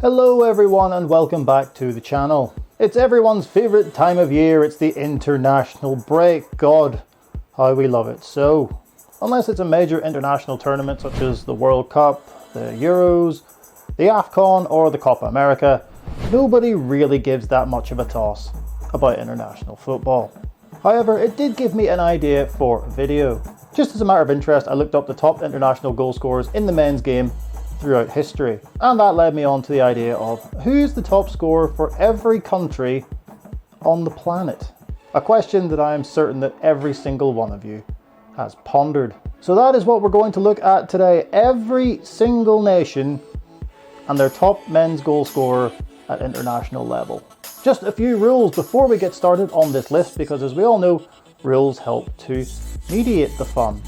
Hello everyone and welcome back to the channel. It's everyone's favourite time of year, it's the international break. God, how we love it. So, unless it's a major international tournament such as the World Cup, the Euros, the AFCON or the Copa America, nobody really gives that much of a toss about international football. However, it did give me an idea for a video. Just as a matter of interest, I looked up the top international goal scorers in the men's game throughout history, and that led me on to the idea of who's the top scorer for every country on the planet. A question that I am certain that every single one of you has pondered. So that is what we're going to look at today. Every single nation and their top men's goal scorer at international level. Just a few rules before we get started on this list, because as we all know, rules help to mediate the fun.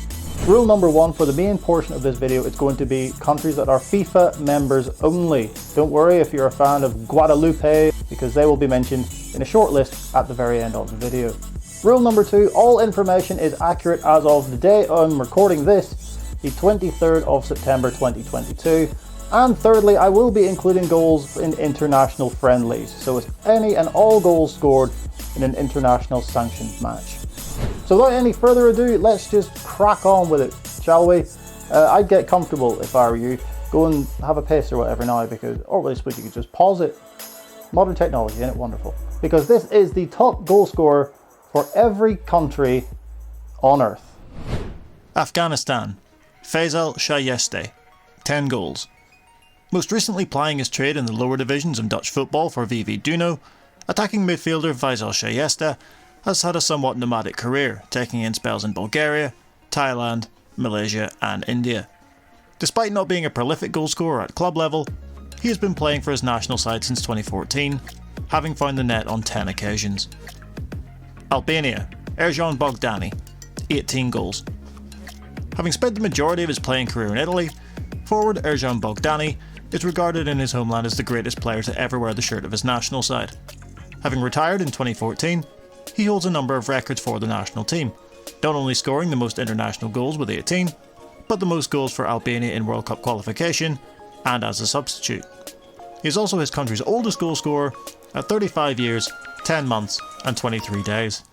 Rule number one for the main portion of this video is going to be countries that are FIFA members only. Don't worry if you're a fan of Guadeloupe, because they will be mentioned in a short list at the very end of the video. Rule number two, all information is accurate as of the day I'm recording this, the 23rd of September 2022. And thirdly, I will be including goals in international friendlies, so it's any and all goals scored in an international sanctioned match. So without any further ado, let's just crack on with it, shall we? I'd get comfortable if I were you. Go and have a piss or whatever now, because, or at least you could just pause it. Modern technology, isn't it wonderful? Because this is the top goal scorer for every country on earth. Afghanistan, Faisal Shayeste, 10 goals. Most recently plying his trade in the lower divisions of Dutch football for VV Duno, attacking midfielder Faisal Shayeste has had a somewhat nomadic career, taking in spells in Bulgaria, Thailand, Malaysia and India. Despite not being a prolific goalscorer at club level, he has been playing for his national side since 2014, having found the net on 10 occasions. Albania, Erjan Bogdani, 18 goals. Having spent the majority of his playing career in Italy, forward Erjan Bogdani is regarded in his homeland as the greatest player to ever wear the shirt of his national side. Having retired in 2014, he holds a number of records for the national team, not only scoring the most international goals with 18, but the most goals for Albania in World Cup qualification and as a substitute. He is also his country's oldest goal scorer at 35 years, 10 months and 23 days.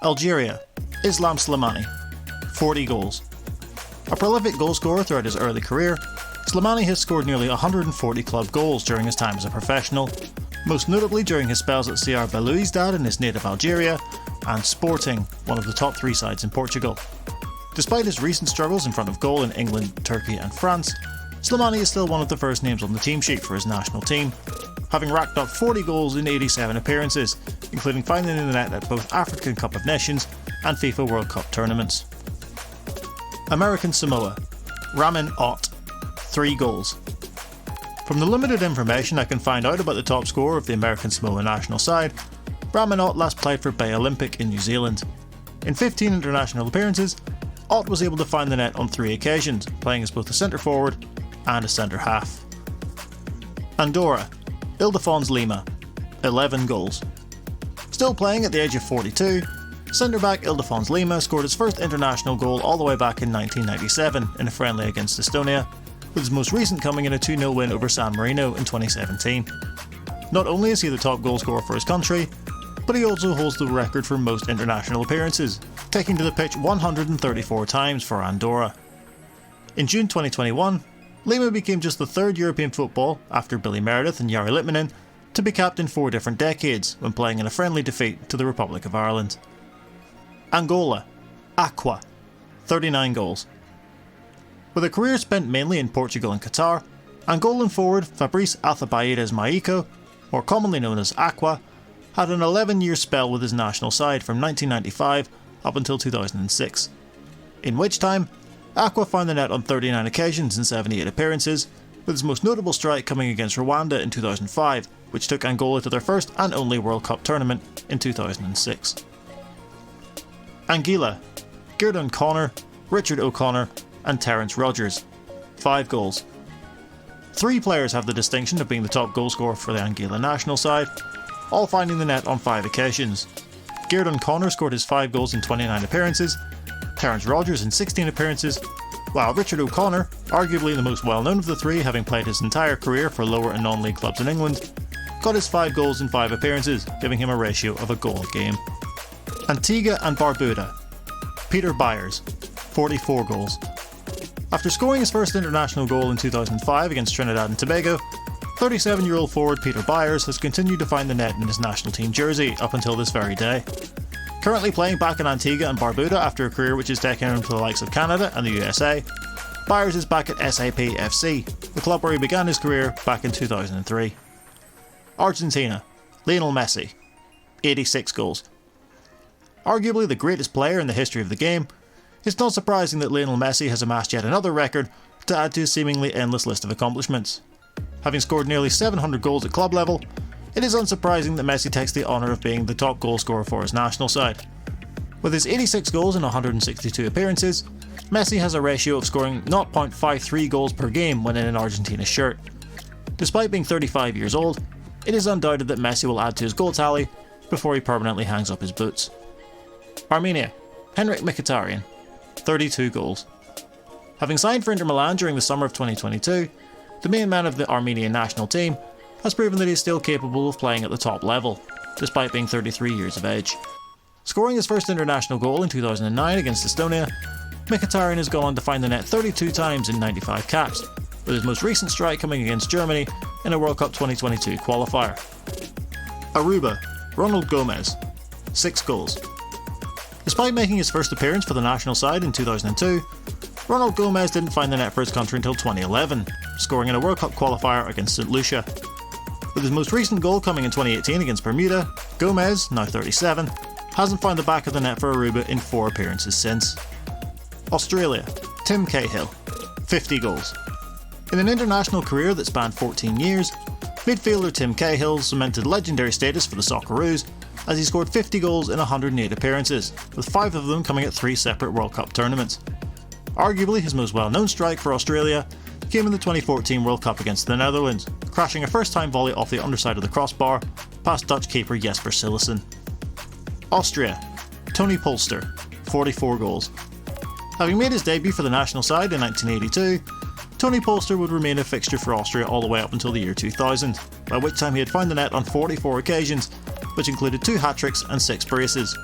Algeria, Islam Slimani, 40 goals. A prolific goal scorer throughout his early career, Slimani has scored nearly 140 club goals during his time as a professional, most notably during his spells at CR Belouizdad in his native Algeria and Sporting, one of the top 3 sides in Portugal. Despite his recent struggles in front of goal in England, Turkey and France, Slimani is still one of the first names on the team sheet for his national team, having racked up 40 goals in 87 appearances, including finding in the net at both African Cup of Nations and FIFA World Cup tournaments. American Samoa, Ramin Ott, 3 goals. From the limited information I can find out about the top scorer of the American Samoa national side, Ramin Ott last played for Bay Olympic in New Zealand. In 15 international appearances, Ott was able to find the net on 3 occasions, playing as both a centre forward and a centre half. Andorra, Ildefons Lima, 11 goals. Still playing at the age of 42, centre back Ildefons Lima scored his first international goal all the way back in 1997 in a friendly against Estonia, with his most recent coming in a 2-0 win over San Marino in 2017. Not only is he the top goalscorer for his country, but he also holds the record for most international appearances, taking to the pitch 134 times for Andorra. In June 2021, Lima became just the 3rd European football, after Billy Meredith and Jari Litmanen, to be capped in 4 different decades when playing in a friendly defeat to the Republic of Ireland. Angola, Aqua, 39 goals. With a career spent mainly in Portugal and Qatar, Angolan forward Fabrice Althebaides Maiko, more commonly known as Aqua, had an 11-year spell with his national side from 1995 up until 2006, in which time Aqua found the net on 39 occasions in 78 appearances, with his most notable strike coming against Rwanda in 2005, which took Angola to their first and only World Cup tournament in 2006. Anguilla, Gerdon Connor, Richard O'Connor and Terence Rogers, 5 goals. 3 players have the distinction of being the top goalscorer for the Anguilla national side, all finding the net on 5 occasions. Gerdon Connor scored his 5 goals in 29 appearances, Terence Rogers in 16 appearances, while Richard O'Connor, arguably the most well known of the three, having played his entire career for lower and non-league clubs in England, got his 5 goals in 5 appearances, giving him a ratio of a goal a game. Antigua and Barbuda. Peter Byers, 44 goals. After scoring his first international goal in 2005 against Trinidad and Tobago, 37-year-old forward Peter Byers has continued to find the net in his national team jersey up until this very day. Currently playing back in Antigua and Barbuda after a career which has taken him to the likes of Canada and the USA, Byers is back at SAP FC, the club where he began his career back in 2003. Argentina, Lionel Messi, 86 goals. Arguably the greatest player in the history of the game, it's not surprising that Lionel Messi has amassed yet another record to add to his seemingly endless list of accomplishments. Having scored nearly 700 goals at club level, it is unsurprising that Messi takes the honour of being the top goal scorer for his national side. With his 86 goals in 162 appearances, Messi has a ratio of scoring 0.53 goals per game when in an Argentina shirt. Despite being 35 years old, it is undoubted that Messi will add to his goal tally before he permanently hangs up his boots. Armenia, Henrik Mkhitaryan, 32 goals. Having signed for Inter Milan during the summer of 2022, the main man of the Armenian national team has proven that he is still capable of playing at the top level, despite being 33 years of age. Scoring his first international goal in 2009 against Estonia, Mkhitaryan has gone on to find the net 32 times in 95 caps, with his most recent strike coming against Germany in a World Cup 2022 qualifier. Aruba, Ronald Gomez, 6 goals. Despite making his first appearance for the national side in 2002, Ronald Gomez didn't find the net for his country until 2011, scoring in a World Cup qualifier against St Lucia. With his most recent goal coming in 2018 against Bermuda, Gomez, now 37, hasn't found the back of the net for Aruba in 4 appearances since. Australia, Tim Cahill, 50 goals. In an international career that spanned 14 years, midfielder Tim Cahill cemented legendary status for the Socceroos as he scored 50 goals in 108 appearances, with 5 of them coming at 3 separate World Cup tournaments. Arguably his most well-known strike for Australia came in the 2014 World Cup against the Netherlands, crashing a first-time volley off the underside of the crossbar past Dutch keeper Jesper Cillessen. Austria, Tony Polster, 44 goals. Having made his debut for the national side in 1982, Tony Polster would remain a fixture for Austria all the way up until the year 2000, by which time he had found the net on 44 occasions, which included 2 hat-tricks and 6 braces.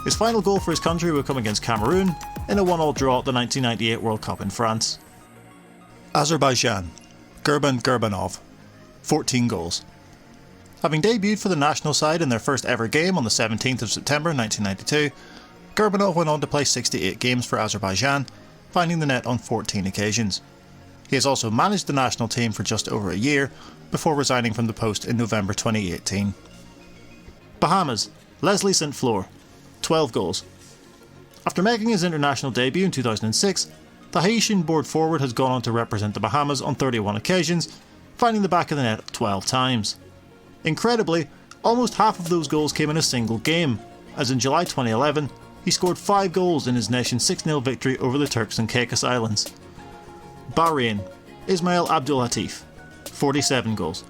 His final goal for his country would come against Cameroon in a 1-1 draw at the 1998 World Cup in France. Azerbaijan, Gurban Gurbanov, 14 goals. Having debuted for the national side in their first ever game on the 17th of September 1992, Gurbanov went on to play 68 games for Azerbaijan, finding the net on 14 occasions. He has also managed the national team for just over a year, before resigning from the post in November 2018. Bahamas, Leslie St Fleur, 12 goals. After making his international debut in 2006, the Haitian-born forward has gone on to represent the Bahamas on 31 occasions, finding the back of the net 12 times. Incredibly, almost half of those goals came in a single game, as in July 2011, he scored 5 goals in his nation's 6-0 victory over the Turks and Caicos Islands. Bahrain, Ismail Abdulatif, 47 goals.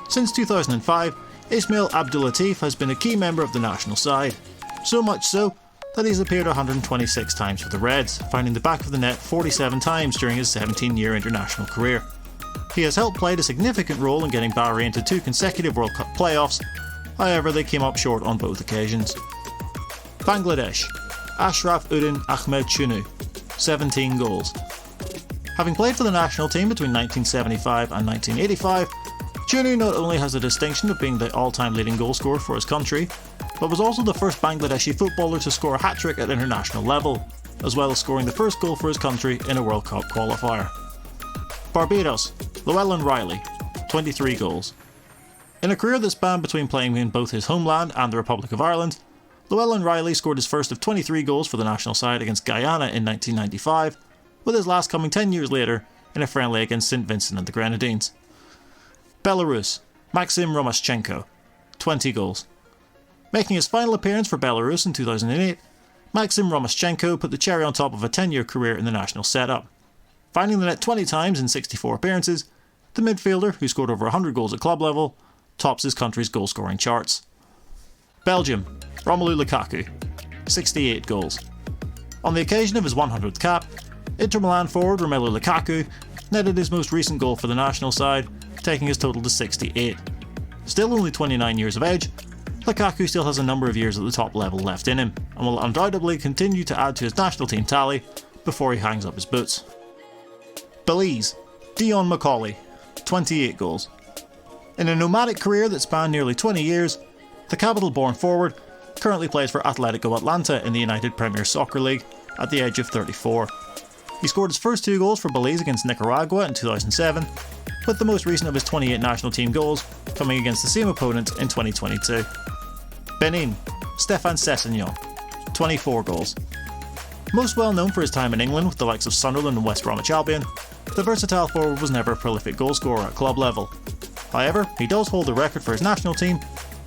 Since 2005, Ismail Abdulatif has been a key member of the national side, so much so that he's appeared 126 times for the Reds, finding the back of the net 47 times during his 17-year international career. He has helped play a significant role in getting Bahrain to 2 consecutive World Cup playoffs, however they came up short on both occasions. Bangladesh, Ashraf Uddin Ahmed Chunu, 17 goals. Having played for the national team between 1975 and 1985, Chunu not only has the distinction of being the all-time leading goalscorer for his country, but was also the first Bangladeshi footballer to score a hat-trick at international level, as well as scoring the first goal for his country in a World Cup qualifier. Barbados, Llewellyn Riley, 23 goals. In a career that spanned between playing in both his homeland and the Republic of Ireland, Llewellyn Riley scored his first of 23 goals for the national side against Guyana in 1995, with his last coming 10 years later in a friendly against St Vincent and the Grenadines. Belarus, Maxim Romaschenko, 20 goals. Making his final appearance for Belarus in 2008, Maxim Romaschenko put the cherry on top of a 10-year career in the national setup. Finding the net 20 times in 64 appearances, the midfielder, who scored over 100 goals at club level, tops his country's goal-scoring charts. Belgium, Romelu Lukaku, 68 goals. On the occasion of his 100th cap, Inter Milan forward Romelu Lukaku netted his most recent goal for the national side, taking his total to 68. Still only 29 years of age, Lukaku still has a number of years at the top level left in him, and will undoubtedly continue to add to his national team tally before he hangs up his boots. Belize, Dion Macaulay, 28 goals. In a nomadic career that spanned nearly 20 years, the capital-born forward currently plays for Atletico Atlanta in the United Premier Soccer League at the age of 34. He scored his first 2 goals for Belize against Nicaragua in 2007, with the most recent of his 28 national team goals coming against the same opponent in 2022. Benin, Stéphane Sessegnon, 24 goals. Most well known for his time in England with the likes of Sunderland and West Bromwich Albion, the versatile forward was never a prolific goalscorer at club level. However, he does hold the record for his national team,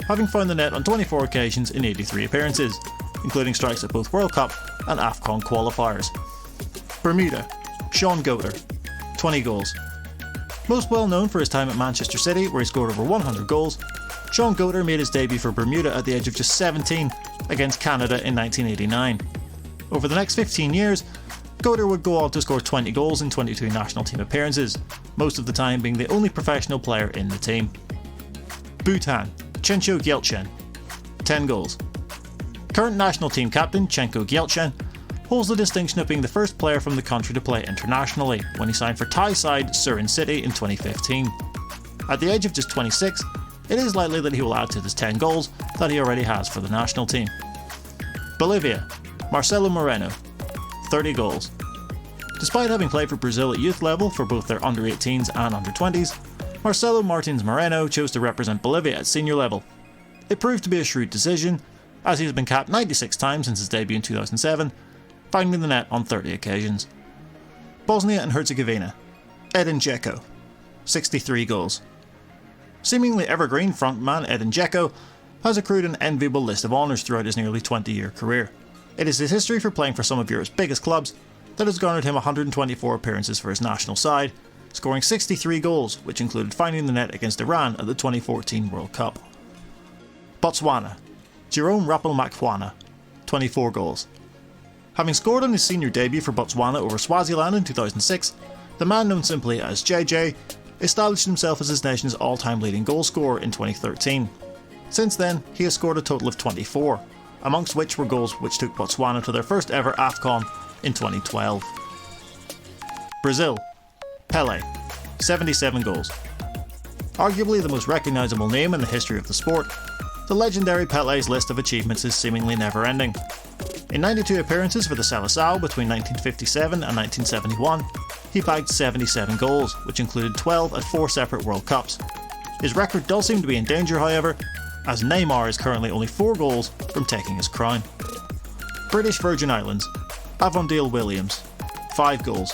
having found the net on 24 occasions in 83 appearances, including strikes at both World Cup and AFCON qualifiers. Bermuda, Sean Goater, 20 goals. Most well known for his time at Manchester City, where he scored over 100 goals, Sean Goater made his debut for Bermuda at the age of just 17 against Canada in 1989. Over the next 15 years, Goater would go on to score 20 goals in 22 national team appearances, most of the time being the only professional player in the team. Bhutan, Chencho Gyeltsen, 10 goals. Current national team captain Chencho Gyeltsen holds the distinction of being the first player from the country to play internationally when he signed for Thai side Surin City in 2015. At the age of just 26, it is likely that he will add to his 10 goals that he already has for the national team. Bolivia, Marcelo Moreno, 30 goals. Despite having played for Brazil at youth level for both their under-18s and under-20s, Marcelo Martins Moreno chose to represent Bolivia at senior level. It proved to be a shrewd decision, as he has been capped 96 times since his debut in 2007, finding the net on 30 occasions. Bosnia and Herzegovina, Edin Dzeko, 63 goals. Seemingly evergreen frontman Edin Dzeko has accrued an enviable list of honours throughout his nearly 20-year career. It is his history for playing for some of Europe's biggest clubs that has garnered him 124 appearances for his national side, scoring 63 goals, which included finding the net against Iran at the 2014 World Cup. Botswana, Jerome Rapelmakwana, 24 goals. Having scored on his senior debut for Botswana over Swaziland in 2006, the man known simply as JJ established himself as his nation's all-time leading goalscorer in 2013. Since then, he has scored a total of 24, amongst which were goals which took Botswana to their first ever AFCON in 2012. Brazil, Pelé, 77 goals. Arguably the most recognisable name in the history of the sport, the legendary Pelé's list of achievements is seemingly never-ending. In 92 appearances for the Seleção between 1957 and 1971, he bagged 77 goals, which included 12 at 4 separate World Cups. His record does seem to be in danger, however, as Neymar is currently only 4 goals from taking his crown. British Virgin Islands, Avondale Williams, 5 goals.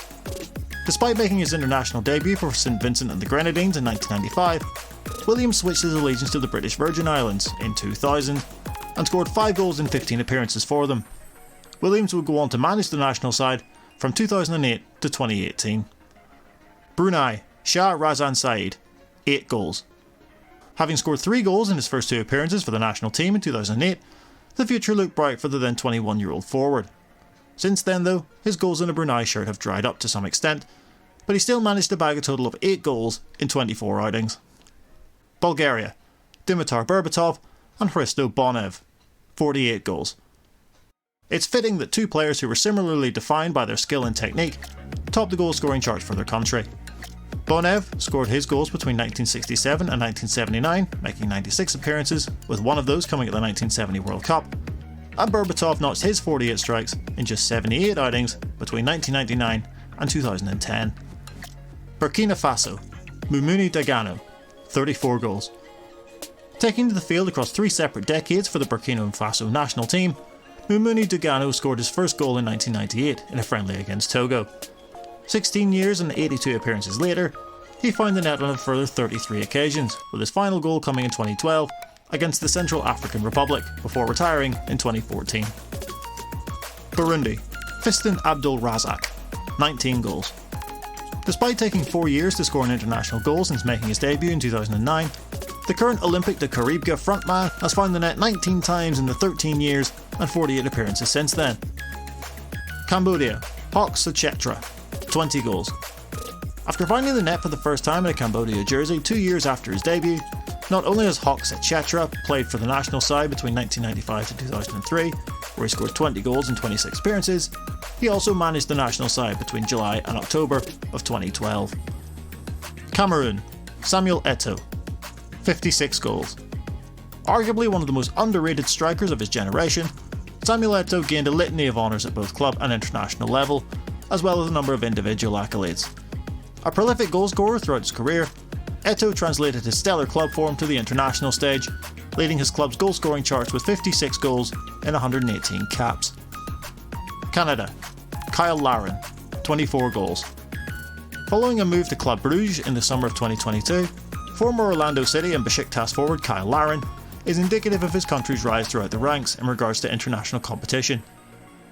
Despite making his international debut for St Vincent and the Grenadines in 1995, Williams switched his allegiance to the British Virgin Islands in 2000 and scored 5 goals in 15 appearances for them. Williams would go on to manage the national side from 2008 to 2018. Brunei, Shah Razan Saeed, 8 goals. Having scored 3 goals in his first 2 appearances for the national team in 2008, the future looked bright for the then 21-year-old forward. Since then though, his goals in a Brunei shirt have dried up to some extent, but he still managed to bag a total of 8 goals in 24 outings. Bulgaria, Dimitar Berbatov and Hristo Bonev, 48 goals. It's fitting that 2 players who were similarly defined by their skill and technique topped the goal scoring charts for their country. Bonev scored his goals between 1967 and 1979, making 96 appearances, with one of those coming at the 1970 World Cup, and Berbatov notched his 48 strikes in just 78 outings between 1999 and 2010. Burkina Faso, Mumuni Dagano, 34 goals. Taking to the field across 3 separate decades for the Burkina Faso national team, Mumuni Dagano scored his first goal in 1998 in a friendly against Togo. 16 years and 82 appearances later, he found the net on a further 33 occasions, with his final goal coming in 2012 against the Central African Republic before retiring in 2014. Burundi, Fiston Abdul Razak, 19 goals. Despite taking 4 years to score an international goal since making his debut in 2009, the current Olympic de Caribga frontman has found the net 19 times in the 13 years and 48 appearances since then. Cambodia, Hock Suchetra, 20 goals. After finding the net for the first time in a Cambodia jersey 2 years after his debut, not only has Hock Suchetra played for the national side between 1995 to 2003, where he scored 20 goals in 26 appearances, he also managed the national side between July and October of 2012. Cameroon, Samuel Eto'o, 56 goals. Arguably one of the most underrated strikers of his generation, Samuel Eto'o gained a litany of honours at both club and international level, as well as a number of individual accolades. A prolific goalscorer throughout his career, Eto'o translated his stellar club form to the international stage, leading his club's goal-scoring charts with 56 goals in 118 caps. Canada, Kyle Larin, 24 goals. Following a move to Club Brugge in the summer of 2022, former Orlando City and Besiktas forward Kyle Larin is indicative of his country's rise throughout the ranks in regards to international competition.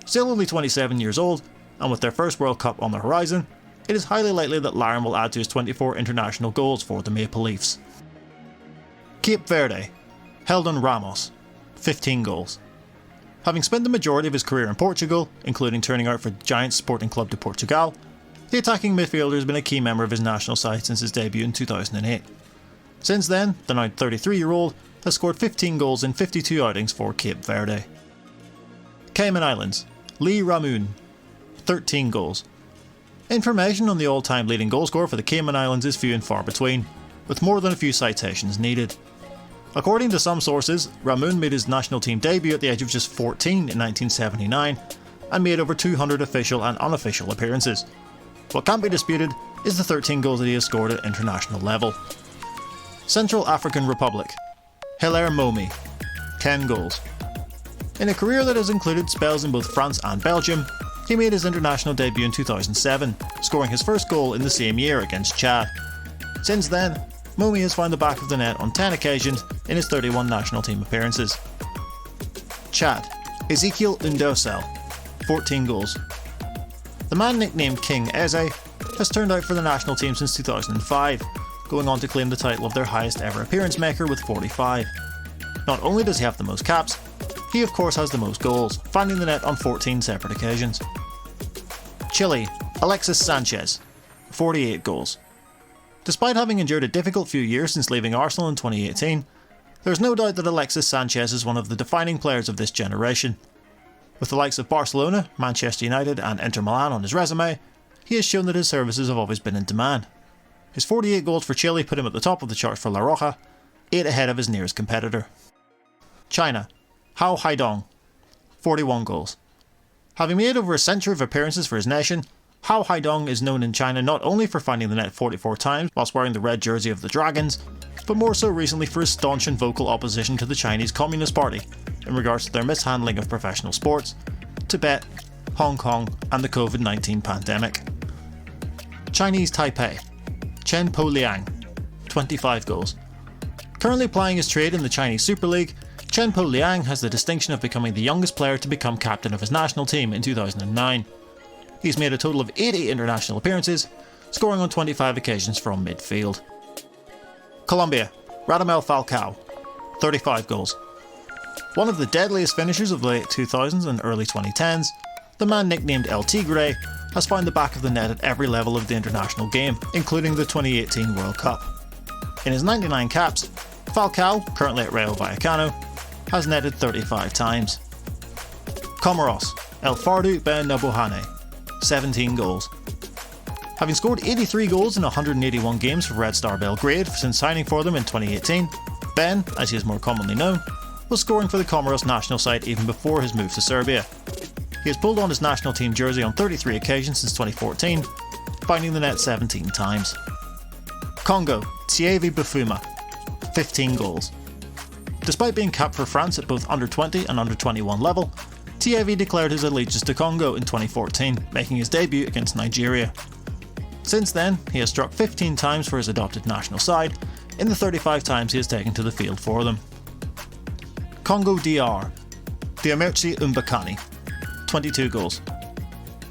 Still only 27 years old, and with their first World Cup on the horizon, it is highly likely that Larin will add to his 24 international goals for the Maple Leafs. Cape Verde, Heldon Ramos, 15 goals. Having spent the majority of his career in Portugal, including turning out for Giants Sporting Club de Portugal, the attacking midfielder has been a key member of his national side since his debut in 2008. Since then, the now 33-year-old has scored 15 goals in 52 outings for Cape Verde. Cayman Islands, Lee Ramoon, 13 goals. Information on the all-time leading goalscorer for the Cayman Islands is few and far between, with more than a few citations needed. According to some sources, Ramoon made his national team debut at the age of just 14 in 1979 and made over 200 official and unofficial appearances. What can't be disputed is the 13 goals that he has scored at international level. Central African Republic, Hilaire Momi, 10 goals. In a career that has included spells in both France and Belgium, he made his international debut in 2007, scoring his first goal in the same year against Chad. Since then, Momi has found the back of the net on 10 occasions in his 31 national team appearances. Chad, Ezekiel Undosel, 14 goals. The man nicknamed King Eze has turned out for the national team since 2005, going on to claim the title of their highest ever appearance maker with 45. Not only does he have the most caps, he of course has the most goals, finding the net on 14 separate occasions. Chile, Alexis Sanchez, 48 goals. Despite having endured a difficult few years since leaving Arsenal in 2018, there is no doubt that Alexis Sanchez is one of the defining players of this generation. With the likes of Barcelona, Manchester United and Inter Milan on his resume, he has shown that his services have always been in demand. His 48 goals for Chile put him at the top of the charts for La Roja, 8 ahead of his nearest competitor. China, Hao Haidong, 41 goals. Having made over a century of appearances for his nation, Hao Haidong is known in China not only for finding the net 44 times whilst wearing the red jersey of the Dragons, but more so recently for his staunch and vocal opposition to the Chinese Communist Party in regards to their mishandling of professional sports, Tibet, Hong Kong and the COVID-19 pandemic. Chinese Taipei, Chen Po Liang, 25 goals. Currently plying his trade in the Chinese Super League, Chen Po Liang has the distinction of becoming the youngest player to become captain of his national team in 2009. He's made a total of 80 international appearances, scoring on 25 occasions from midfield. Colombia, Radamel Falcao, 35 goals. One of the deadliest finishers of the late 2000s and early 2010s, the man nicknamed El Tigre has found the back of the net at every level of the international game, including the 2018 World Cup. In his 99 caps, Falcao, currently at Rayo Vallecano, has netted 35 times. Comoros, El Fardu Ben Nabuhane, 17 goals. Having scored 83 goals in 181 games for Red Star Belgrade since signing for them in 2018, Ben, as he is more commonly known, was scoring for the Comoros national side even before his move to Serbia. He has pulled on his national team jersey on 33 occasions since 2014, finding the net 17 times. Congo, Thierry Bafuma, 15 goals. Despite being capped for France at both under-20 and under-21 level, Thierry declared his allegiance to Congo in 2014, making his debut against Nigeria. Since then, he has struck 15 times for his adopted national side, in the 35 times he has taken to the field for them. Congo DR, Diamertsi Mbakani, 22 goals.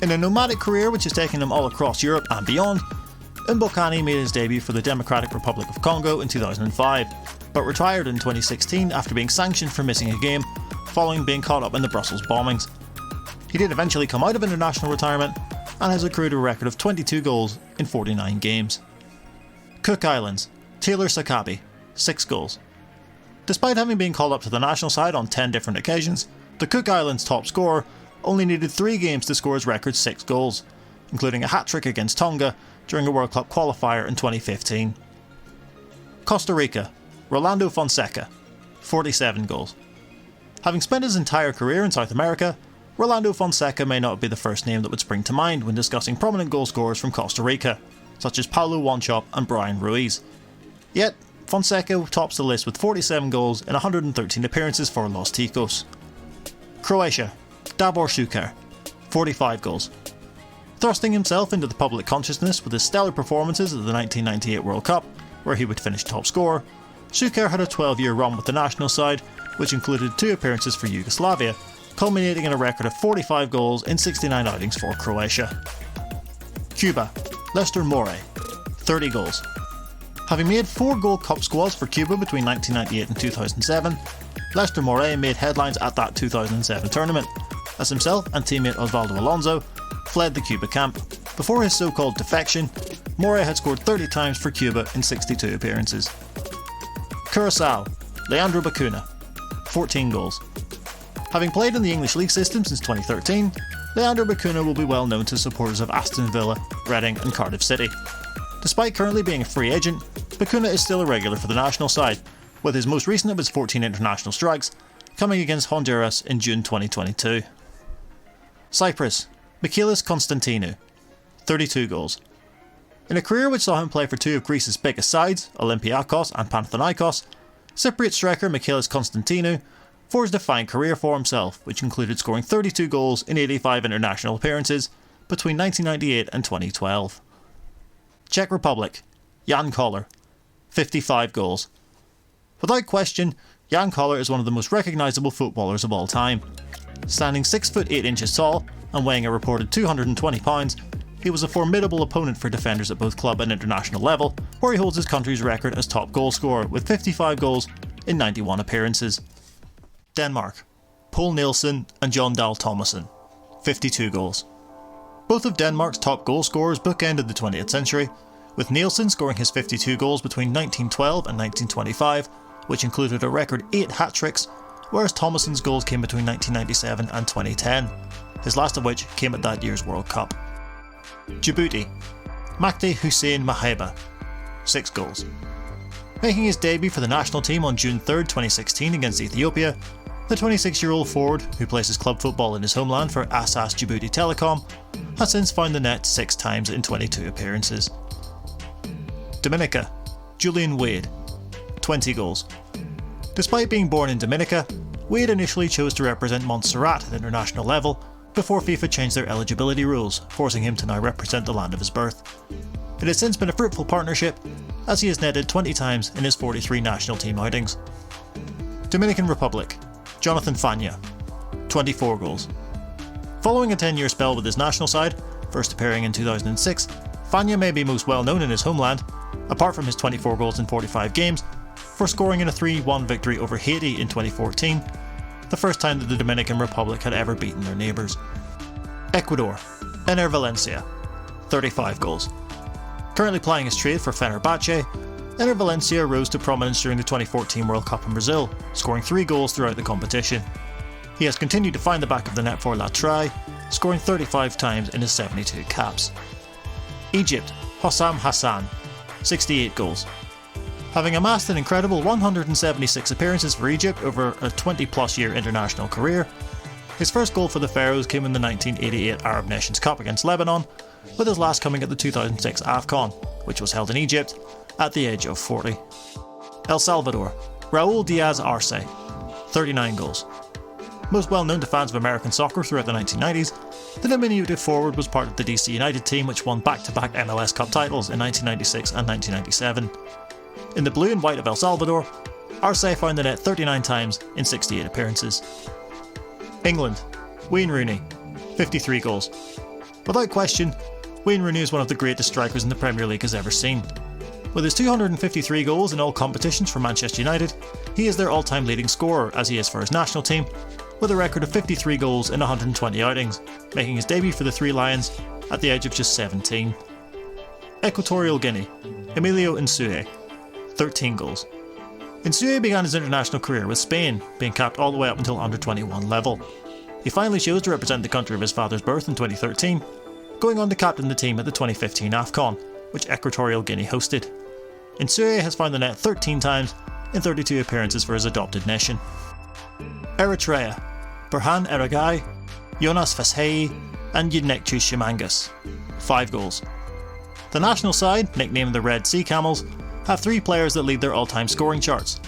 In a nomadic career which has taken him all across Europe and beyond, Mbakani made his debut for the Democratic Republic of Congo in 2005, but retired in 2016 after being sanctioned for missing a game following being caught up in the Brussels bombings. He did eventually come out of international retirement, and has accrued a record of 22 goals in 49 games. Cook Islands, Taylor Sakabi, 6 goals. Despite having been called up to the national side on 10 different occasions, the Cook Islands top scorer only needed 3 games to score his record 6 goals, including a hat-trick against Tonga during a World Cup qualifier in 2015. Costa Rica, Rolando Fonseca, 47 goals. Having spent his entire career in South America, Rolando Fonseca may not be the first name that would spring to mind when discussing prominent goal scorers from Costa Rica, such as Paulo Wanchope and Brian Ruiz. Yet, Fonseca tops the list with 47 goals in 113 appearances for Los Ticos. Croatia, Davor Šuker, 45 goals. Thrusting himself into the public consciousness with his stellar performances at the 1998 World Cup, where he would finish top scorer, Šuker had a 12-year run with the national side, which included 2 appearances for Yugoslavia, culminating in a record of 45 goals in 69 outings for Croatia. Cuba, Lester More, 30 goals. Having made 4 Gold Cup squads for Cuba between 1998 and 2007, Lester More made headlines at that 2007 tournament, as himself and teammate Osvaldo Alonso fled the Cuba camp. Before his so-called defection, More had scored 30 times for Cuba in 62 appearances. Curaçao, Leandro Bacuna, 14 goals. Having played in the English League system since 2013, Leandro Bacuna will be well known to supporters of Aston Villa, Reading and Cardiff City. Despite currently being a free agent, Bacuna is still a regular for the national side, with his most recent of his 14 international strikes coming against Honduras in June 2022. Cyprus, Michalis Constantinou, 32 goals. In a career which saw him play for 2 of Greece's biggest sides, Olympiakos and Panathinaikos, Cypriot striker Michalis Constantinou forged a fine career for himself, which included scoring 32 goals in 85 international appearances between 1998 and 2012. Czech Republic, Jan Koller, 55 goals. Without question, Jan Koller is one of the most recognisable footballers of all time. Standing 6 foot 8 inches tall and weighing a reported 220 pounds, he was a formidable opponent for defenders at both club and international level, where he holds his country's record as top goal scorer with 55 goals in 91 appearances. Denmark, Poul Nielsen and John Dahl Tomasson, 52 goals. Both of Denmark's top goal scorers bookended the 20th century, with Nielsen scoring his 52 goals between 1912 and 1925, which included a record 8 hat-tricks, whereas Tomasson's goals came between 1997 and 2010, his last of which came at that year's World Cup. Djibouti, Makdi Hussein Maheba, 6 goals. Making his debut for the national team on June 3, 2016 against Ethiopia, the 26-year-old forward, who plays his club football in his homeland for Asas Djibouti Telecom, has since found the net 6 times in 22 appearances. Dominica, Julian Wade, 20 goals. Despite being born in Dominica, Wade initially chose to represent Montserrat at international level before FIFA changed their eligibility rules, forcing him to now represent the land of his birth. It has since been a fruitful partnership, as he has netted 20 times in his 43 national team outings. Dominican Republic, Jonathan Fagna, 24 goals. Following a 10-year spell with his national side, first appearing in 2006, Fagna may be most well known in his homeland, apart from his 24 goals in 45 games, for scoring in a 3-1 victory over Haiti in 2014, the first time that the Dominican Republic had ever beaten their neighbours. Ecuador, Ener Valencia, 35 goals. Currently plying his trade for Fenerbahce, Ener Valencia rose to prominence during the 2014 World Cup in Brazil, scoring 3 goals throughout the competition. He has continued to find the back of the net for La Tri, scoring 35 times in his 72 caps. Egypt, Hossam Hassan, 68 goals. Having amassed an incredible 176 appearances for Egypt over a 20-plus year international career, his first goal for the Pharaohs came in the 1988 Arab Nations Cup against Lebanon, with his last coming at the 2006 AFCON, which was held in Egypt, at the age of 40. El Salvador, Raul Diaz Arce, 39 goals. Most well known to fans of American soccer throughout the 1990s, the diminutive forward was part of the DC United team which won back-to-back MLS Cup titles in 1996 and 1997. In the blue and white of El Salvador, Arce found the net 39 times in 68 appearances. England, Wayne Rooney, 53 goals. Without question, Wayne Rooney is one of the greatest strikers in the Premier League has ever seen. With his 253 goals in all competitions for Manchester United, he is their all-time leading scorer, as he is for his national team, with a record of 53 goals in 120 outings, making his debut for the Three Lions at the age of just 17. Equatorial Guinea, Emilio Nsue, 13 goals. Nsue began his international career with Spain, being capped all the way up until under 21 level. He finally chose to represent the country of his father's birth in 2013, going on to captain the team at the 2015 AFCON, which Equatorial Guinea hosted. Nsue has found the net 13 times in 32 appearances for his adopted nation. Eritrea, Burhan Eragai, Jonas Fashei and Yudnekchu Shimangas, 5 goals. The national side, nicknamed the Red Sea Camels, have 3 players that lead their all-time scoring charts.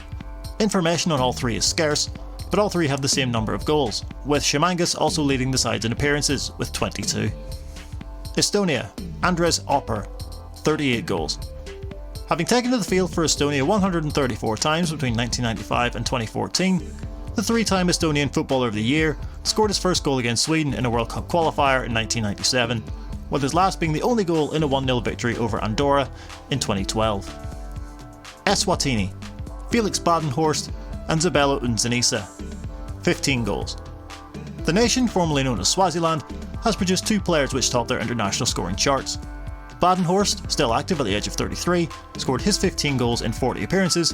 Information on all 3 is scarce, but all 3 have the same number of goals, with Shimangas also leading the sides in appearances with 22. Estonia, Andres Opper, 38 goals. Having taken to the field for Estonia 134 times between 1995 and 2014, the 3-time Estonian Footballer of the Year scored his first goal against Sweden in a World Cup qualifier in 1997, with his last being the only goal in a 1-0 victory over Andorra in 2012. Eswatini, Felix Badenhorst and Zabelo Unzanisa, 15 goals. The nation, formerly known as Swaziland, has produced 2 players which top their international scoring charts. Badenhorst, still active at the age of 33, scored his 15 goals in 40 appearances,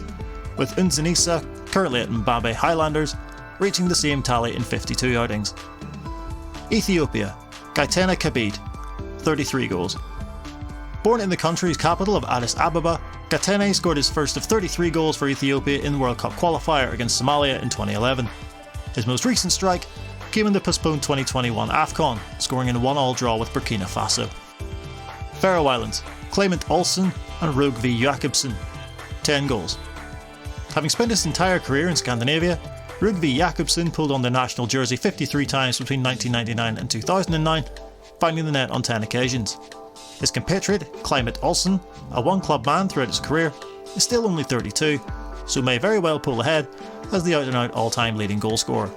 with Unzanisa, currently at Mbabe Highlanders, reaching the same tally in 52 outings. Ethiopia, Gaitena Kabid, 33 goals. Born in the country's capital of Addis Ababa, Gatene scored his first of 33 goals for Ethiopia in the World Cup qualifier against Somalia in 2011. His most recent strike came in the postponed 2021 AFCON, scoring in a 1-1 draw with Burkina Faso. Faroe Islands, Clement Olsen and Rogue V. Jakobsen, 10 goals. Having spent his entire career in Scandinavia, Rogue V. Jakobsen pulled on the national jersey 53 times between 1999 and 2009, finding the net on 10 occasions. His compatriot, Clement Olsen, a one-club man throughout his career, is still only 32, so may very well pull ahead as the out-and-out all-time leading goalscorer.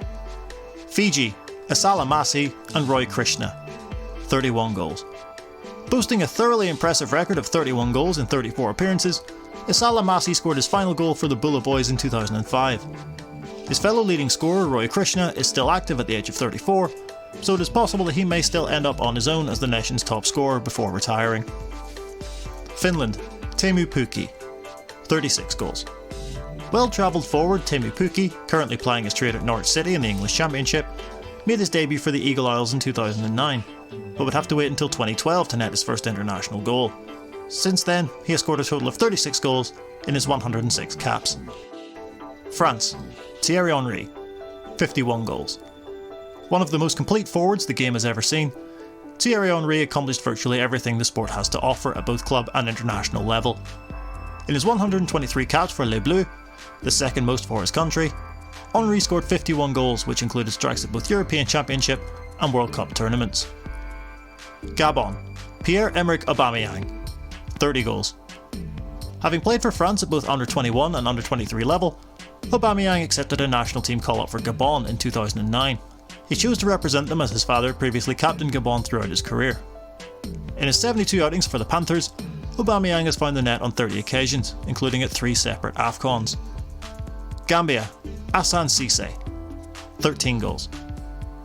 Fiji, Asala Masi and Roy Krishna, 31 goals. Boasting a thoroughly impressive record of 31 goals in 34 appearances, Asala Masi scored his final goal for the Bula Boys in 2005. His fellow leading scorer Roy Krishna is still active at the age of 34, so it is possible that he may still end up on his own as the nation's top scorer before retiring. Finland, Teemu Pukki, 36 goals. Well-travelled forward Teemu Pukki, currently plying his trade at Norwich City in the English Championship, made his debut for the Eagle Isles in 2009, but would have to wait until 2012 to net his first international goal. Since then, he has scored a total of 36 goals in his 106 caps. France, Thierry Henry, 51 goals. One of the most complete forwards the game has ever seen, Thierry Henry accomplished virtually everything the sport has to offer at both club and international level. In his 123 caps for Les Bleus, the second most for his country, Henry scored 51 goals, which included strikes at both European Championship and World Cup tournaments. Gabon, Pierre-Emerick Aubameyang, 30 goals. Having played for France at both under-21 and under-23 level, Aubameyang accepted a national team call-up for Gabon in 2009. He chose to represent them as his father previously captained Gabon throughout his career. In his 72 outings for the Panthers, Aubameyang has found the net on 30 occasions, including at 3 separate AFCONs. Gambia, Assane Cissé, 13 goals.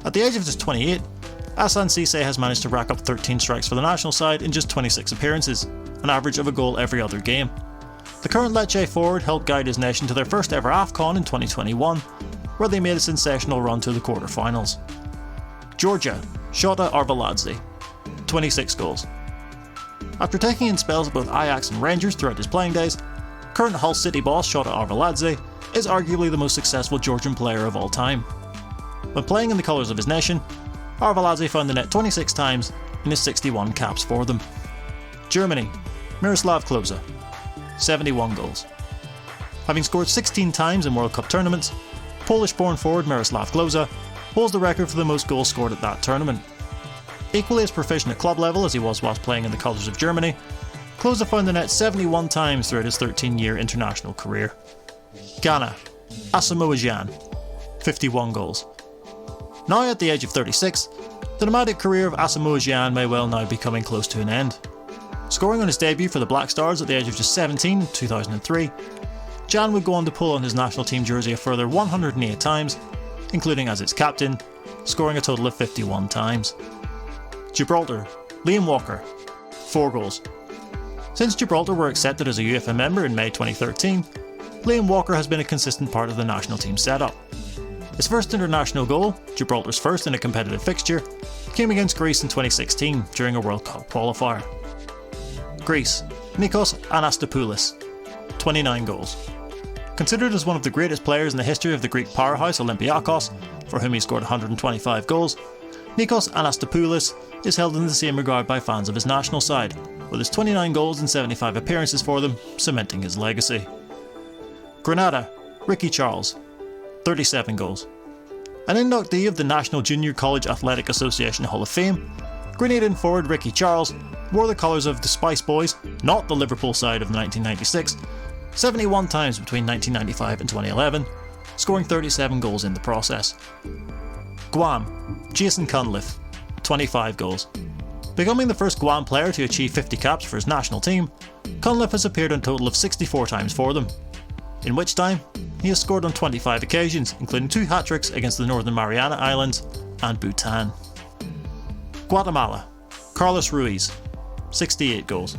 At the age of just 28, Assane Cissé has managed to rack up 13 strikes for the national side in just 26 appearances, an average of a goal every other game. The current Lecce forward helped guide his nation to their first ever AFCON in 2021, where they made a sensational run to the quarter-finals. Georgia, Shota Arveladze, 26 goals. After taking in spells at both Ajax and Rangers throughout his playing days, current Hull City boss Shota Arveladze is arguably the most successful Georgian player of all time. When playing in the colours of his nation, Arveladze found the net 26 times in his 61 caps for them. Germany, Miroslav Klose, 71 goals. Having scored 16 times in World Cup tournaments, Polish-born forward Miroslav Klose holds the record for the most goals scored at that tournament. Equally as proficient at club level as he was whilst playing in the colours of Germany, Klose found the net 71 times throughout his 13-year international career. Ghana, Asamoah Gyan, 51 goals. Now at the age of 36, the nomadic career of Asamoah Gyan may well now be coming close to an end. Scoring on his debut for the Black Stars at the age of just 17 in 2003, Gyan would go on to pull on his national team jersey a further 108 times, including as its captain, scoring a total of 51 times. Gibraltar, Liam Walker, 4 goals. Since Gibraltar were accepted as a UEFA member in May 2013, Liam Walker has been a consistent part of the national team setup. His first international goal, Gibraltar's first in a competitive fixture, came against Greece in 2016 during a World Cup qualifier. Greece, Nikos Anastopoulos, 29 goals. Considered as one of the greatest players in the history of the Greek powerhouse Olympiakos, for whom he scored 125 goals, Nikos Anastopoulos is held in the same regard by fans of his national side, with his 29 goals and 75 appearances for them cementing his legacy. Grenada, Ricky Charles, 37 goals. An inductee of the National Junior College Athletic Association Hall of Fame, Grenadian forward Ricky Charles wore the colours of the Spice Boys, not the Liverpool side of 1996, 71 times between 1995 and 2011, scoring 37 goals in the process. Guam, Jason Cunliffe, 25 goals. Becoming the first Guam player to achieve 50 caps for his national team, Cunliffe has appeared on a total of 64 times for them, in which time he has scored on 25 occasions, including 2 hat-tricks against the Northern Mariana Islands and Bhutan. Guatemala, Carlos Ruiz, 68 goals.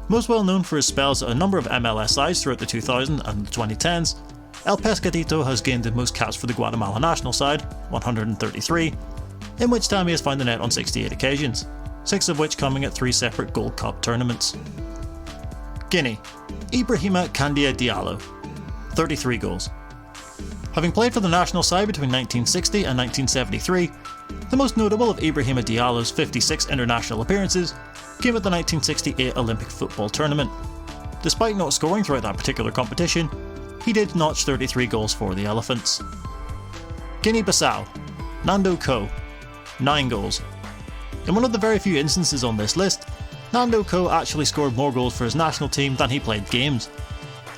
Most well known for his spells at a number of MLS sides throughout the 2000s and the 2010s, El Pescadito has gained the most caps for the Guatemala national side, 133, in which time he has found the net on 68 occasions, 6 of which coming at 3 separate Gold Cup tournaments. Guinea, Ibrahima Kandia Diallo, 33 goals. Having played for the national side between 1960 and 1973, the most notable of Ibrahima Diallo's 56 international appearances came at the 1968 Olympic football tournament. Despite not scoring throughout that particular competition, he did notch 33 goals for the Elephants. Guinea-Bissau, Nando Coe, 9 goals. In one of the very few instances on this list, Nando Coe actually scored more goals for his national team than he played games.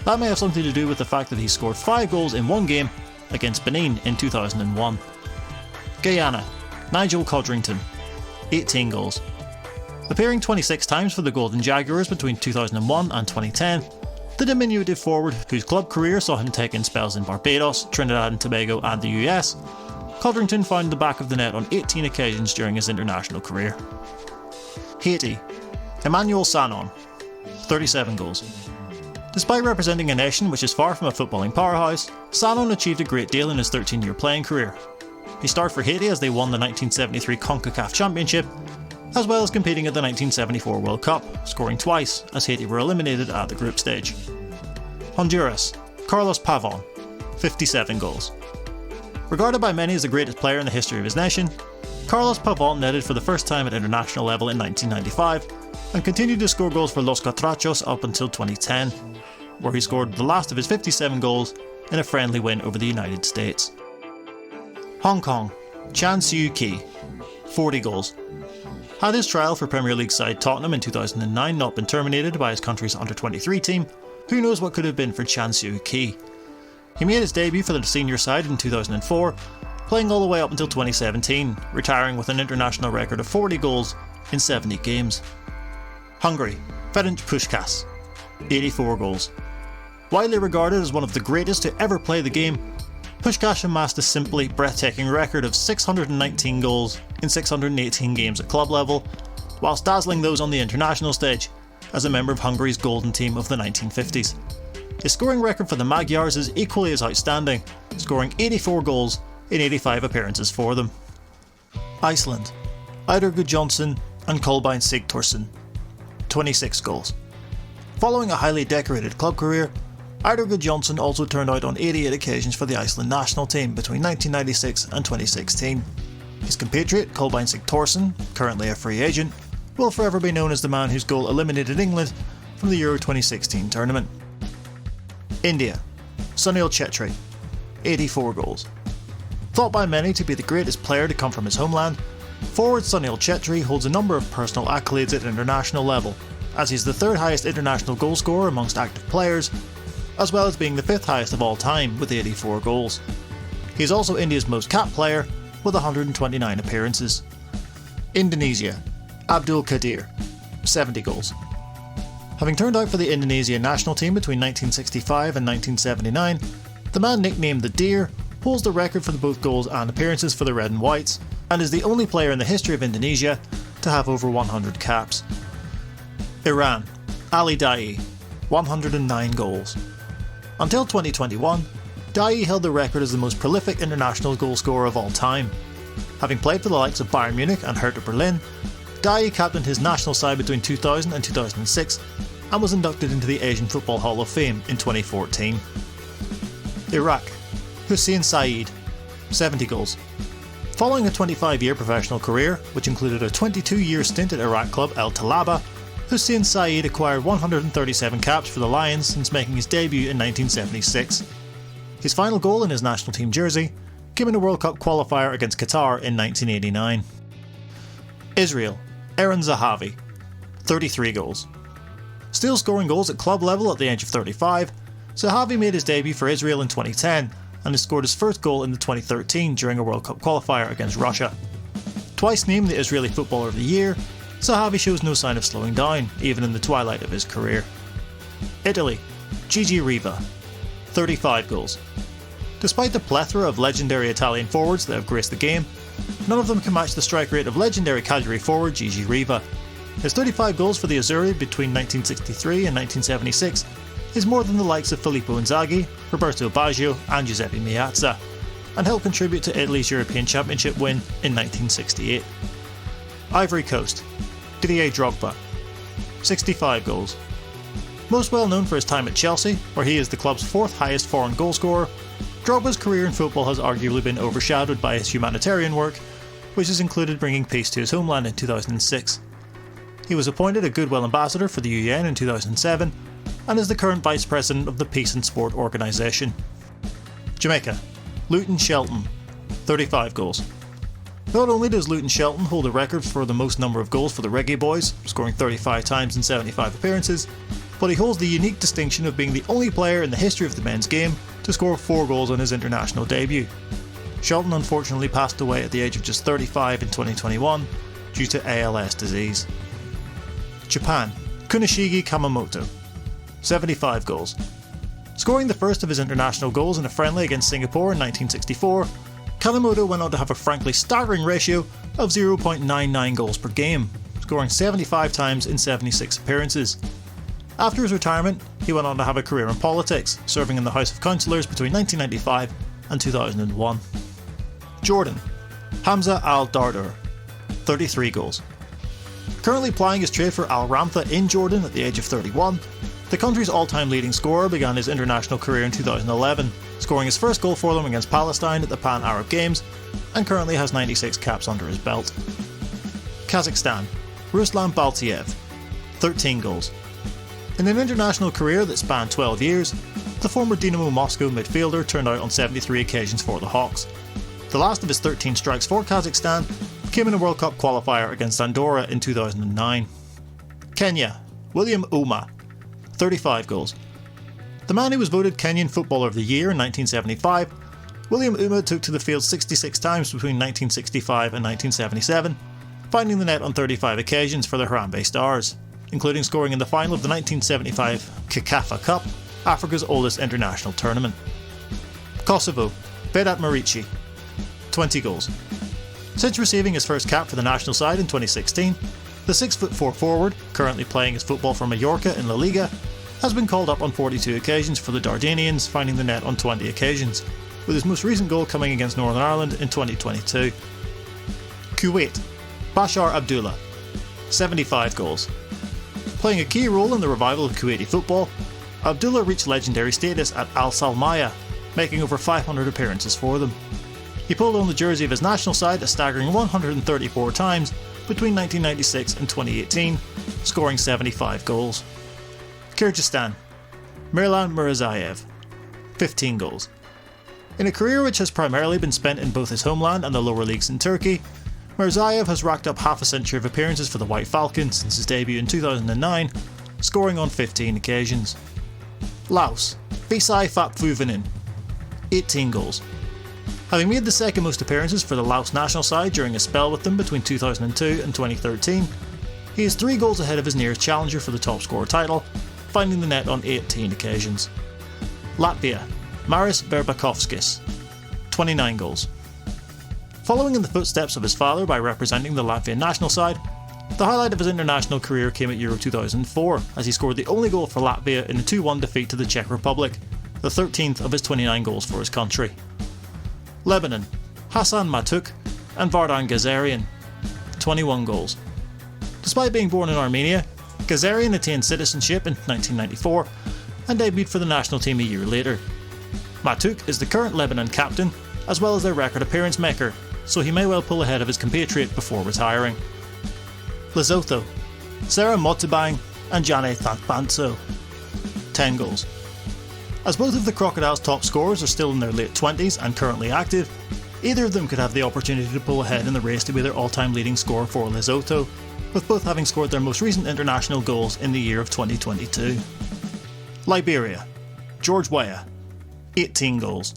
That may have something to do with the fact that he scored 5 goals in one game against Benin in 2001. Guyana, Nigel Codrington, 18 goals. Appearing 26 times for the Golden Jaguars between 2001 and 2010, the diminutive forward, whose club career saw him take in spells in Barbados, Trinidad and Tobago and the US, Codrington found the back of the net on 18 occasions during his international career. Haiti, Emmanuel Sanon, 37 goals. Despite representing a nation which is far from a footballing powerhouse, Sanon achieved a great deal in his 13-year playing career. He starred for Haiti as they won the 1973 CONCACAF Championship, as well as competing at the 1974 World Cup, scoring twice as Haiti were eliminated at the group stage. Honduras, Carlos Pavon, 57 goals. Regarded by many as the greatest player in the history of his nation, Carlos Pavon netted for the first time at international level in 1995 and continued to score goals for Los Catrachos up until 2010, where he scored the last of his 57 goals in a friendly win over the United States. Hong Kong, Chan Siu Ki, 40 goals. Had his trial for Premier League side Tottenham in 2009 not been terminated by his country's under-23 team, who knows what could have been for Chan Siu Ki. He made his debut for the senior side in 2004, playing all the way up until 2017, retiring with an international record of 40 goals in 70 games. Hungary, Ferenc Puskás, 84 goals. Widely regarded as one of the greatest to ever play the game, Puskás amassed a simply breathtaking record of 619 goals in 618 games at club level, whilst dazzling those on the international stage as a member of Hungary's golden team of the 1950s. His scoring record for the Magyars is equally as outstanding, scoring 84 goals in 85 appearances for them. Iceland, Eidur Gudjohnsen and Kolbeinn Sigthorsson, 26 goals. Following a highly decorated club career, Eidur Gudjohnsen also turned out on 88 occasions for the Iceland national team between 1996 and 2016. His compatriot, Kolbeinn Sigthorsson, currently a free agent, will forever be known as the man whose goal eliminated England from the Euro 2016 tournament. India, Sunil Chhetri, 84 goals. Thought by many to be the greatest player to come from his homeland, forward Sunil Chhetri holds a number of personal accolades at international level, as he's the 3rd highest international goalscorer amongst active players, as well as being the 5th highest of all time with 84 goals. He's also India's most capped player with 129 appearances. Indonesia, Abdul Qadir, 70 goals. Having turned out for the Indonesia national team between 1965 and 1979, the man nicknamed the Deer holds the record for both goals and appearances for the Red and Whites, and is the only player in the history of Indonesia to have over 100 caps. Iran, Ali Daei, 109 goals. Until 2021, Daei held the record as the most prolific international goalscorer of all time. Having played for the likes of Bayern Munich and Hertha Berlin, Daei captained his national side between 2000 and 2006 and was inducted into the Asian Football Hall of Fame in 2014. Iraq, Hussein Saeed, 70 goals. Following a 25-year professional career, which included a 22-year stint at Iraq club El Talaba, Hussein Saeed acquired 137 caps for the Lions since making his debut in 1976. His final goal in his national team jersey came in a World Cup qualifier against Qatar in 1989. Israel, Aaron Zahavi, 33 goals. Still scoring goals at club level at the age of 35, Zahavi made his debut for Israel in 2010 and has scored his first goal in the 2013 during a World Cup qualifier against Russia. Twice named the Israeli Footballer of the Year, Zahavi shows no sign of slowing down, even in the twilight of his career. Italy, Gigi Riva, 35 goals. Despite the plethora of legendary Italian forwards that have graced the game, none of them can match the strike rate of legendary Cagliari forward Gigi Riva. His 35 goals for the Azzurri between 1963 and 1976 is more than the likes of Filippo Inzaghi, Roberto Baggio and Giuseppe Meazza, and helped contribute to Italy's European Championship win in 1968. Ivory Coast, Didier Drogba, 65 goals. Most well known for his time at Chelsea, where he is the club's fourth highest foreign goalscorer, Drogba's career in football has arguably been overshadowed by his humanitarian work, which has included bringing peace to his homeland in 2006. He was appointed a Goodwill Ambassador for the UN in 2007 and is the current Vice President of the Peace and Sport Organisation. Jamaica, Luton Shelton, 35 goals. Not only does Luton Shelton hold a record for the most number of goals for the Reggae Boys, scoring 35 times in 75 appearances, but he holds the unique distinction of being the only player in the history of the men's game to score 4 goals on his international debut. Shelton unfortunately passed away at the age of just 35 in 2021 due to ALS disease. Japan, Kunishige Kamamoto, 75 goals. Scoring the first of his international goals in a friendly against Singapore in 1964, Kanemoto went on to have a frankly staggering ratio of 0.99 goals per game, scoring 75 times in 76 appearances. After his retirement, he went on to have a career in politics, serving in the House of Councillors between 1995 and 2001. Jordan, Hamza Al Dardur, 33 goals. Currently plying his trade for Al Ramtha in Jordan at the age of 31, the country's all-time leading scorer began his international career in 2011, scoring his first goal for them against Palestine at the Pan-Arab Games, and currently has 96 caps under his belt. Kazakhstan, Ruslan Baltiev, 13 goals. In an international career that spanned 12 years, the former Dynamo Moscow midfielder turned out on 73 occasions for the Hawks. The last of his 13 strikes for Kazakhstan came in a World Cup qualifier against Andorra in 2009. Kenya, William Ouma, 35 goals. The man who was voted Kenyan Footballer of the Year in 1975, William Ouma took to the field 66 times between 1965 and 1977, finding the net on 35 occasions for the Harambee Stars, including scoring in the final of the 1975 CACAFA Cup, Africa's oldest international tournament. Kosovo, Vedat Marici, 20 goals. Since receiving his first cap for the national side in 2016, the 6'4" forward, currently playing his football for Mallorca in La Liga, has been called up on 42 occasions for the Dardanians, finding the net on 20 occasions, with his most recent goal coming against Northern Ireland in 2022. Kuwait, Bashar Abdullah, 75 goals. Playing a key role in the revival of Kuwaiti football, Abdullah reached legendary status at Al Salmaya, making over 500 appearances for them. He pulled on the jersey of his national side a staggering 134 times between 1996 and 2018, scoring 75 goals. Kyrgyzstan, Mirlan Murazayev, 15 goals. In a career which has primarily been spent in both his homeland and the lower leagues in Turkey, Mirzayev has racked up half a century of appearances for the White Falcons since his debut in 2009, scoring on 15 occasions. Laos, Visai Phaphuvanin, 18 goals. Having made the second most appearances for the Laos national side during a spell with them between 2002 and 2013, he is 3 goals ahead of his nearest challenger for the top scorer title, finding the net on 18 occasions. Latvia, Maris Berbakovskis, 29 goals. Following in the footsteps of his father by representing the Latvian national side, The highlight of his international career came at Euro 2004, as he scored the only goal for Latvia in a 2-1 defeat to the Czech Republic, the 13th of his 29 goals for his country. Lebanon, Hassan Matuk and Vardan Gazarian, 21 goals. Despite being born in Armenia, Gazarian attained citizenship in 1994 and debuted for the national team a year later. Matuk is the current Lebanon captain, as well as their record appearance maker, so he may well pull ahead of his compatriot before retiring. Lesotho, Sarah Motibang and Jane Thakbanso, 10 goals. As both of the Crocodiles' top scorers are still in their late 20s and currently active, either of them could have the opportunity to pull ahead in the race to be their all-time leading scorer for Lesotho, with both having scored their most recent international goals in the year of 2022. Liberia, George Weah, 18 goals.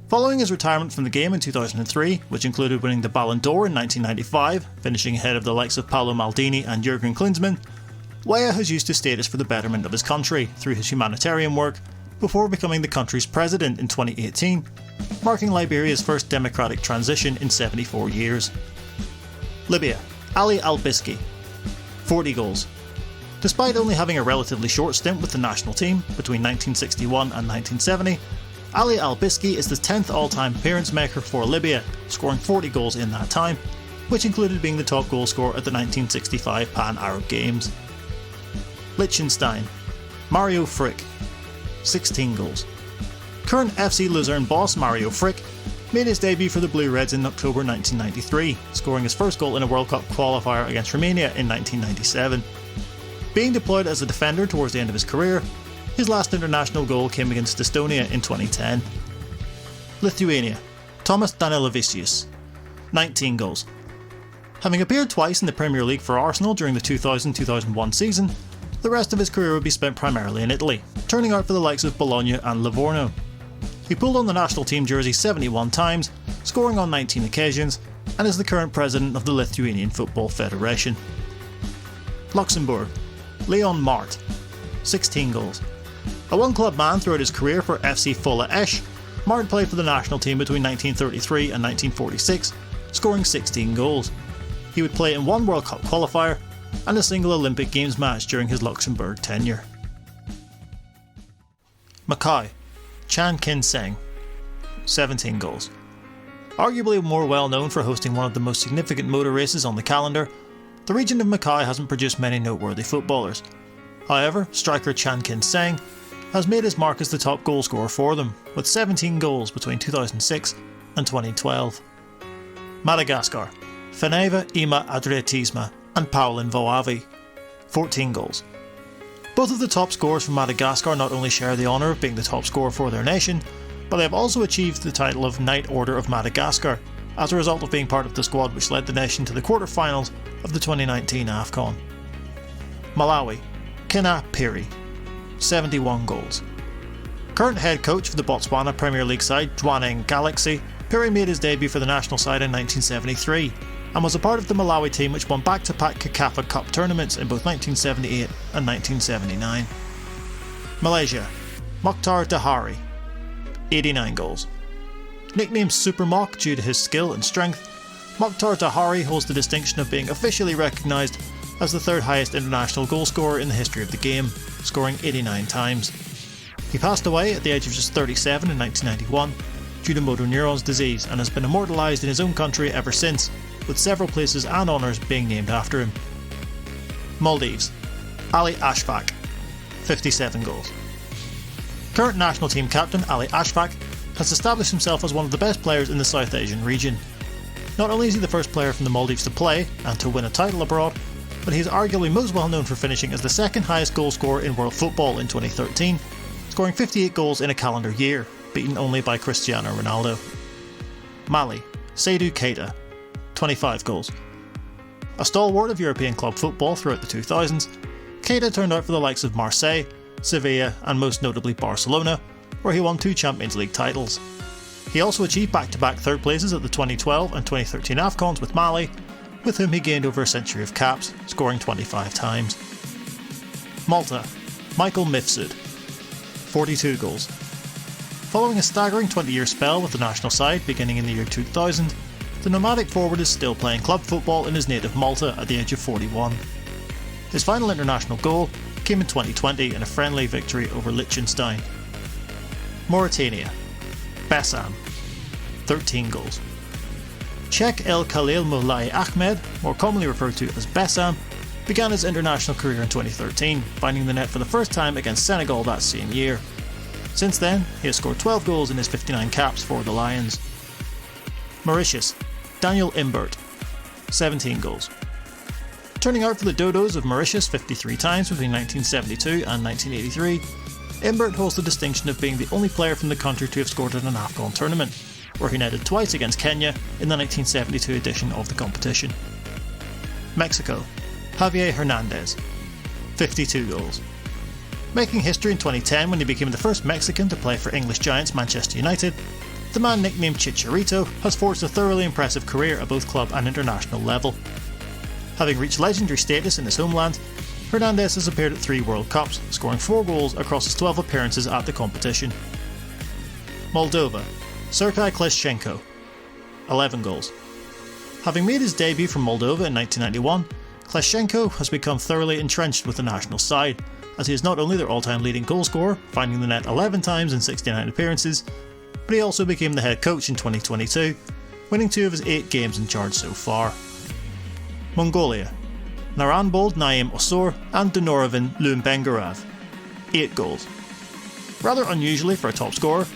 Following his retirement from the game in 2003, which included winning the Ballon d'Or in 1995, finishing ahead of the likes of Paolo Maldini and Jurgen Klinsmann, Weah has used his status for the betterment of his country through his humanitarian work before becoming the country's president in 2018, marking Liberia's first democratic transition in 74 years. Libya, Ali Al-Biski, 40 goals. Despite only having a relatively short stint with the national team between 1961 and 1970, Ali Al-Biski is the 10th all-time appearance maker for Libya, scoring 40 goals in that time, which included being the top goalscorer at the 1965 Pan-Arab Games. Liechtenstein, Mario Frick, 16 goals. Current FC Luzern boss Mario Frick made his debut for the Blue Reds in October 1993, scoring his first goal in a World Cup qualifier against Romania in 1997. Being deployed as a defender towards the end of his career, his last international goal came against Estonia in 2010. Lithuania, Tomas Danilovicius, 19 goals. Having appeared twice in the Premier League for Arsenal during the 2000-2001 season, the rest of his career would be spent primarily in Italy, turning out for the likes of Bologna and Livorno. He pulled on the national team jersey 71 times, scoring on 19 occasions, and is the current president of the Lithuanian Football Federation. Luxembourg, Leon Mart, 16 goals. A one-club man throughout his career for FC Fola Esch, Mart played for the national team between 1933 and 1946, scoring 16 goals. He would play in one World Cup qualifier and a single Olympic Games match during his Luxembourg tenure. Macau, Chan Kin Seng, 17 goals. Arguably more well known for hosting one of the most significant motor races on the calendar, the region of Macau hasn't produced many noteworthy footballers. However, striker Chan Kin Seng has made his mark as the top goalscorer for them, with 17 goals between 2006 and 2012. Madagascar, Feneva Ima Adriatisma and Paulin Voavi, 14 goals. Both of the top scorers from Madagascar not only share the honour of being the top scorer for their nation, but they have also achieved the title of Knight Order of Madagascar, as a result of being part of the squad which led the nation to the quarter-finals of the 2019 AFCON. Malawi, Kina Piri, 71 goals. Current head coach for the Botswana Premier League side Jwaneng Galaxy, Piri made his debut for the national side in 1973 and was a part of the Malawi team which won back-to-back CACAFA Cup tournaments in both 1978 and 1979. Malaysia, Mokhtar Dahari, 89 goals. Nicknamed Super Mok due to his skill and strength, Mokhtar Dahari holds the distinction of being officially recognised as the third highest international goalscorer in the history of the game, scoring 89 times. He passed away at the age of just 37 in 1991 due to motor neurons disease and has been immortalised in his own country ever since, with several places and honours being named after him. Maldives, Ali Ashfaq, 57 goals. Current national team captain Ali Ashfaq has established himself as one of the best players in the South Asian region. Not only is he the first player from the Maldives to play and to win a title abroad, but he is arguably most well known for finishing as the second highest goal scorer in world football in 2013, scoring 58 goals in a calendar year, beaten only by Cristiano Ronaldo. Mali, Seydou Keita, 25 goals. A stalwart of European club football throughout the 2000s, Keita turned out for the likes of Marseille, Sevilla and most notably Barcelona, where he won 2 Champions League titles. He also achieved back-to-back third places at the 2012 and 2013 AFCONs with Mali, with whom he gained over a century of caps, scoring 25 times. Malta, Michael Mifsud, 42 goals. Following a staggering 20-year spell with the national side beginning in the year 2000, the the nomadic forward is still playing club football in his native Malta at the age of 41. His final international goal came in 2020 in a friendly victory over Liechtenstein. Mauritania. Bessam. 13 goals. Sheikh El Khalil Moulay Ahmed, more commonly referred to as Bessam, began his international career in 2013, finding the net for the first time against Senegal that same year. Since then, he has scored 12 goals in his 59 caps for the Lions. Mauritius. Daniel Imbert. 17 goals. Turning out for the Dodos of Mauritius 53 times between 1972 and 1983, Imbert holds the distinction of being the only player from the country to have scored at an AFCON tournament, where he netted twice against Kenya in the 1972 edition of the competition. Mexico. Javier Hernandez. 52 goals. Making history in 2010 when he became the first Mexican to play for English giants Manchester United, the man nicknamed Chicharito has forged a thoroughly impressive career at both club and international level. Having reached legendary status in his homeland, Hernandez has appeared at 3 World Cups, scoring 4 goals across his 12 appearances at the competition. Moldova. Sergei Kleshchenko. 11 goals. Having made his debut for Moldova in 1991, Kleshchenko has become thoroughly entrenched with the national side, as he is not only their all-time leading goalscorer, finding the net 11 times in 69 appearances, but he also became the head coach in 2022, winning 2 of his 8 games in charge so far. Mongolia. Naranbold Naim Osor and Denorovin Lumbengarov. 8 goals. Rather unusually for a top scorer,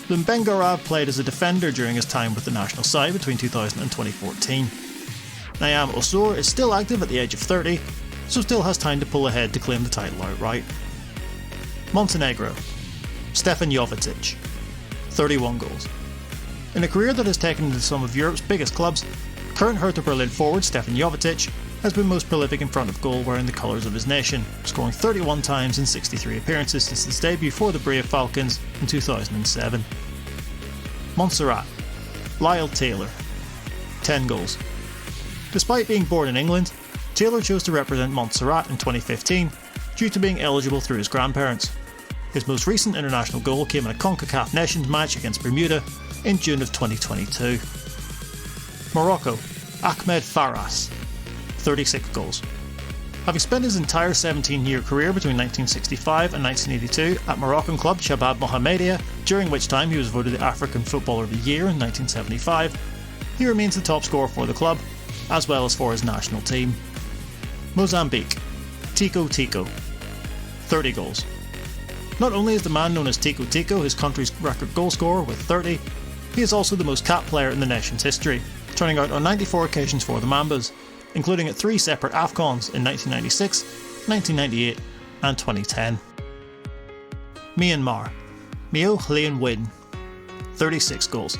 Lumbengarov played as a defender during his time with the national side between 2000 and 2014. Naim Osor is still active at the age of 30, so still has time to pull ahead to claim the title outright. Montenegro. Stefan Jovetic. 31 goals. In a career that has taken him to some of Europe's biggest clubs, current Hertha Berlin forward Stefan Jovetic has been most prolific in front of goal wearing the colours of his nation, scoring 31 times in 63 appearances since his debut for the Brave Falcons in 2007. Montserrat. Lyle Taylor. 10 goals. Despite being born in England, Taylor chose to represent Montserrat in 2015 due to being eligible through his grandparents. His most recent international goal came in a CONCACAF Nations match against Bermuda in June of 2022. Morocco. Ahmed Faras. 36 goals. Having spent his entire 17-year career between 1965 and 1982 at Moroccan club Shabab Mohammedia, during which time he was voted the African Footballer of the Year in 1975, he remains the top scorer for the club, as well as for his national team. Mozambique. Tico Tico. 30 goals. Not only is the man known as Tico Tico his country's record goal scorer with 30, he is also the most capped player in the nation's history, turning out on 94 occasions for the Mambas, including at 3 separate AFCONs in 1996, 1998 and 2010. Myanmar. Myo Hlein Win. 36 goals.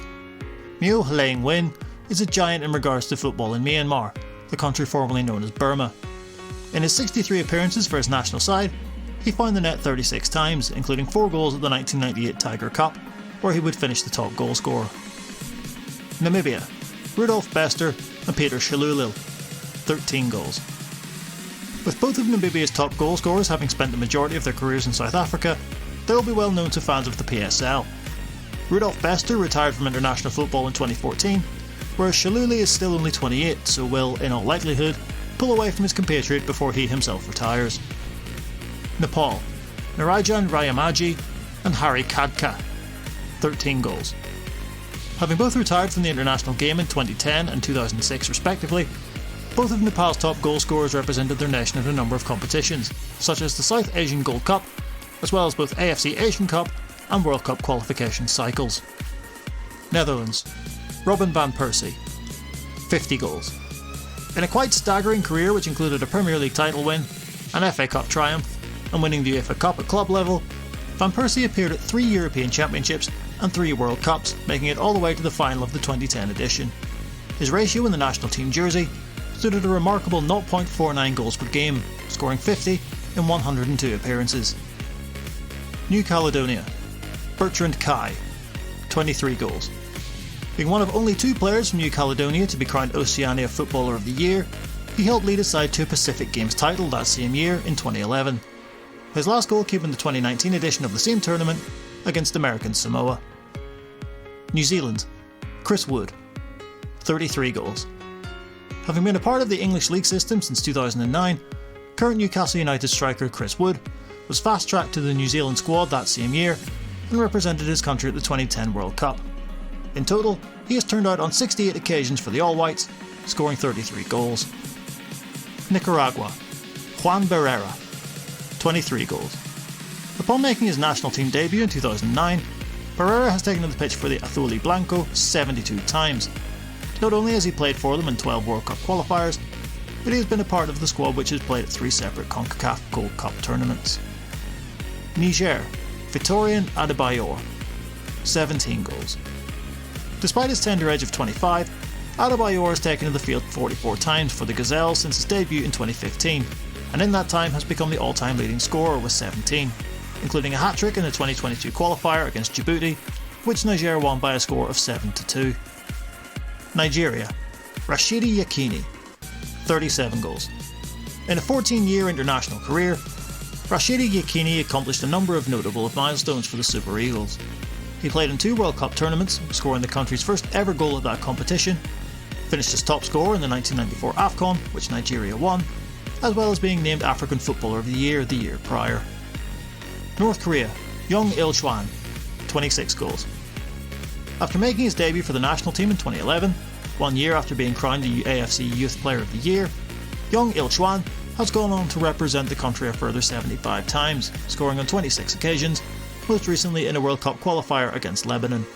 Myo Hlein Win is a giant in regards to football in Myanmar, the country formerly known as Burma. In his 63 appearances for his national side, he found the net 36 times, including 4 goals at the 1998 Tiger Cup, where he would finish the top goal scorer. Namibia. Rudolf Bester and Peter Shalulil. 13 goals. With both of Namibia's top goal scorers having spent the majority of their careers in South Africa, they will be well known to fans of the PSL. Rudolf Bester retired from international football in 2014, whereas Shaluli is still only 28, so will, in all likelihood, pull away from his compatriot before he himself retires. Nepal. Narayan Rayamaji and Hari Kadka. 13 goals. Having both retired from the international game in 2010 and 2006 respectively, both of Nepal's top goal scorers represented their nation at a number of competitions, such as the South Asian Gold Cup, as well as both AFC Asian Cup and World Cup qualification cycles. Netherlands. Robin van Persie. 50 goals. In a quite staggering career which included a Premier League title win, an FA Cup triumph, and winning the UEFA Cup at club level, Van Persie appeared at 3 European Championships and 3 World Cups, making it all the way to the final of the 2010 edition. His ratio in the national team jersey stood at a remarkable 0.49 goals per game, scoring 50 in 102 appearances. New Caledonia. Bertrand Kai. 23 goals. Being one of only 2 players from New Caledonia to be crowned Oceania Footballer of the Year, he helped lead his side to a Pacific Games title that same year in 2011. His last goal came in the 2019 edition of the same tournament against American Samoa. New Zealand. Chris Wood. 33 goals. Having been a part of the English League system since 2009, current Newcastle United striker Chris Wood was fast-tracked to the New Zealand squad that same year and represented his country at the 2010 World Cup. In total, he has turned out on 68 occasions for the All Whites, scoring 33 goals. Nicaragua, Juan Barrera, 23 goals. Upon making his national team debut in 2009, Barrera has taken to the pitch for the Azul y Blanco 72 times. Not only has he played for them in 12 World Cup qualifiers, but he has been a part of the squad which has played at 3 separate CONCACAF Gold Cup tournaments. Niger, Vitorian Adebayor, 17 goals. Despite his tender age of 25, Adebayor has taken to the field 44 times for the Gazelles since his debut in 2015, and in that time has become the all-time leading scorer with 17, including a hat-trick in the 2022 qualifier against Djibouti, which Niger won by a score of 7-2. Nigeria, Rashidi Yekini, 37 goals. In a 14-year international career, Rashidi Yekini accomplished a number of notable milestones for the Super Eagles. He played in 2 World Cup tournaments, scoring the country's first ever goal at that competition, finished as top scorer in the 1994 AFCON, which Nigeria won, as well as being named African Footballer of the year prior. North Korea, Young Il-chwan, 26 goals. After making his debut for the national team in 2011, 1 year after being crowned the AFC Youth Player of the Year, Young Il-chwan has gone on to represent the country a further 75 times, scoring on 26 occasions, most recently in a World Cup qualifier against Lebanon.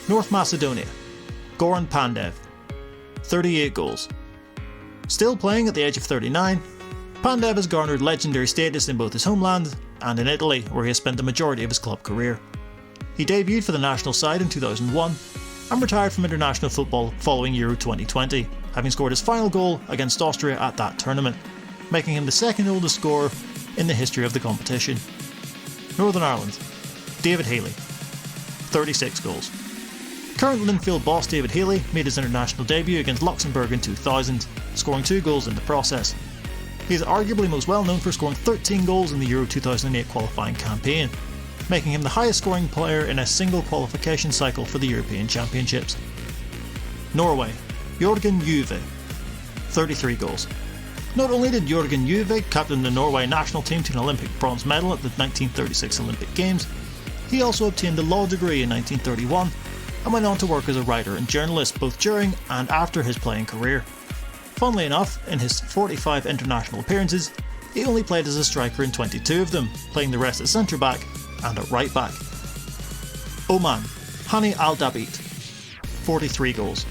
North Macedonia, Goran Pandev, 38 goals. Still playing at the age of 39, Pandev has garnered legendary status in both his homeland and in Italy, where he has spent the majority of his club career. He debuted for the national side in 2001 and retired from international football following Euro 2020, having scored his final goal against Austria at that tournament, making him the second oldest scorer in the history of the competition. Northern Ireland, David Healy, 36 goals. Current Linfield boss David Healy made his international debut against Luxembourg in 2000, scoring 2 goals in the process. He is arguably most well known for scoring 13 goals in the Euro 2008 qualifying campaign, making him the highest scoring player in a single qualification cycle for the European Championships. Norway, Jørgen Juve, 33 goals. Not only did Jørgen Juve captain the Norway national team to an Olympic bronze medal at the 1936 Olympic Games, he also obtained a law degree in 1931 and went on to work as a writer and journalist both during and after his playing career. Funnily enough, in his 45 international appearances, he only played as a striker in 22 of them, playing the rest at centre-back and at right-back. Oman, Hani Al Dabit, 43 goals.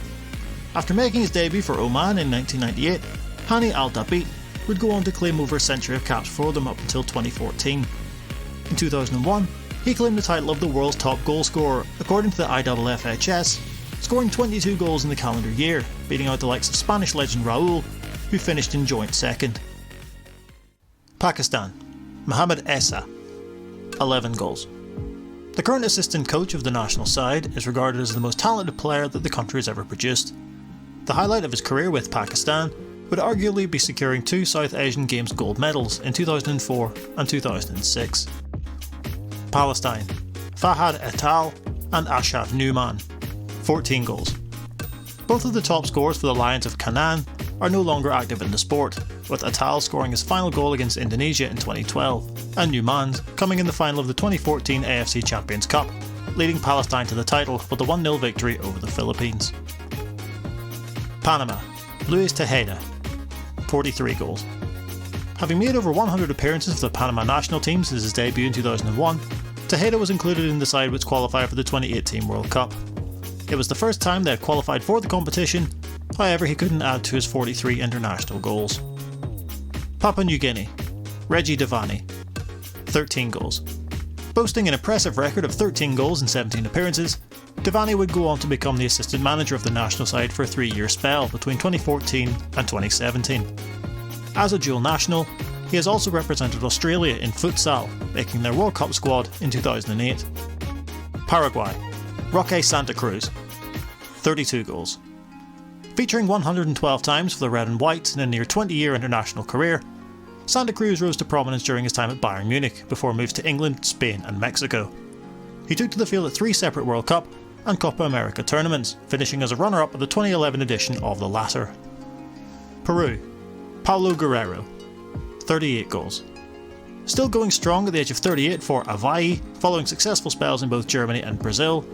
After making his debut for Oman in 1998, Hani Al Dabit would go on to claim over a century of caps for them up until 2014. In 2001, he claimed the title of the world's top goal scorer according to the IFFHS, scoring 22 goals in the calendar year, beating out the likes of Spanish legend Raul, who finished in joint second. Pakistan, Mohammad Essa, 11 goals. The current assistant coach of the national side is regarded as the most talented player that the country has ever produced. The highlight of his career with Pakistan would arguably be securing 2 South Asian Games gold medals in 2004 and 2006. Palestine, Fahad Etal and Ashraf Numan, 14 goals. Both of the top scorers for the Lions of Canaan are no longer active in the sport, with Etal scoring his final goal against Indonesia in 2012, and Numan coming in the final of the 2014 AFC Champions Cup, leading Palestine to the title with a 1-0 victory over the Philippines. Panama, Luis Tejeda, 43 goals. Having made over 100 appearances for the Panama national team since his debut in 2001, Tejeda was included in the side which qualified for the 2018 World Cup. It was the first time they had qualified for the competition, however he couldn't add to his 43 international goals. Papua New Guinea, Reggie Devani, 13 goals. Boasting an impressive record of 13 goals in 17 appearances, Devani would go on to become the assistant manager of the national side for a 3-year spell between 2014 and 2017. As a dual national, he has also represented Australia in futsal, making their World Cup squad in 2008. Paraguay, Roque Santa Cruz, 32 goals. Featuring 112 times for the Red and Whites in a near 20-year international career, Santa Cruz rose to prominence during his time at Bayern Munich before moves to England, Spain and Mexico. He took to the field at 3 separate World Cup and Copa America tournaments, finishing as a runner-up at the 2011 edition of the latter. Peru, Paulo Guerrero, 38 goals. Still going strong at the age of 38 for Avaí, following successful spells in both Germany and Brazil,